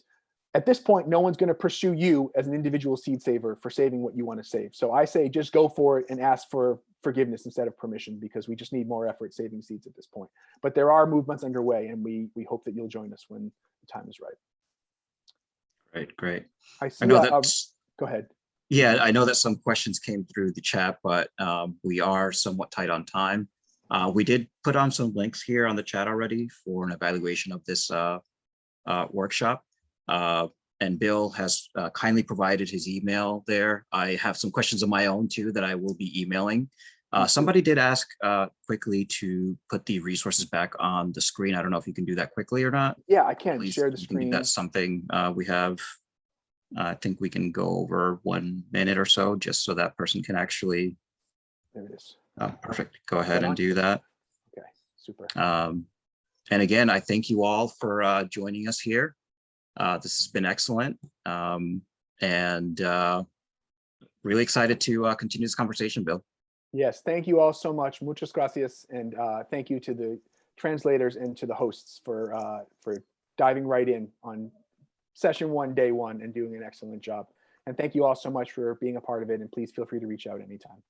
Speaker 2: at this point, no one's going to pursue you as an individual seed saver for saving what you want to save. So I say just go for it and ask for forgiveness instead of permission, because we just need more effort saving seeds at this point. But there are movements underway, and we hope that you'll join us when the time is right.
Speaker 1: Great, great.
Speaker 2: I
Speaker 1: I
Speaker 2: see.
Speaker 1: know that's,
Speaker 2: Go ahead.
Speaker 1: yeah, I know that some questions came through the chat, but we are somewhat tight on time. We did put on some links here on the chat already for an evaluation of this workshop. And Bill has kindly provided his email there. I have some questions of my own too that I will be emailing. Somebody did ask quickly to put the resources back on the screen. I don't know if you can do that quickly or not.
Speaker 2: Yeah, I can
Speaker 1: Please,
Speaker 2: share the
Speaker 1: you can do
Speaker 2: screen.
Speaker 1: that. Something we have. I think we can go over 1 minute or so just so that person can actually.
Speaker 2: There it is.
Speaker 1: Perfect. Go ahead and
Speaker 2: on?
Speaker 1: do that.
Speaker 2: Okay, super.
Speaker 1: And again, I thank you all for joining us here. This has been excellent. And really excited to continue this conversation, Bill.
Speaker 2: Yes, thank you all so much. Muchas gracias. And thank you to the translators and to the hosts for diving right in on session 1, day 1, and doing an excellent job. And thank you all so much for being a part of it. And please feel free to reach out anytime.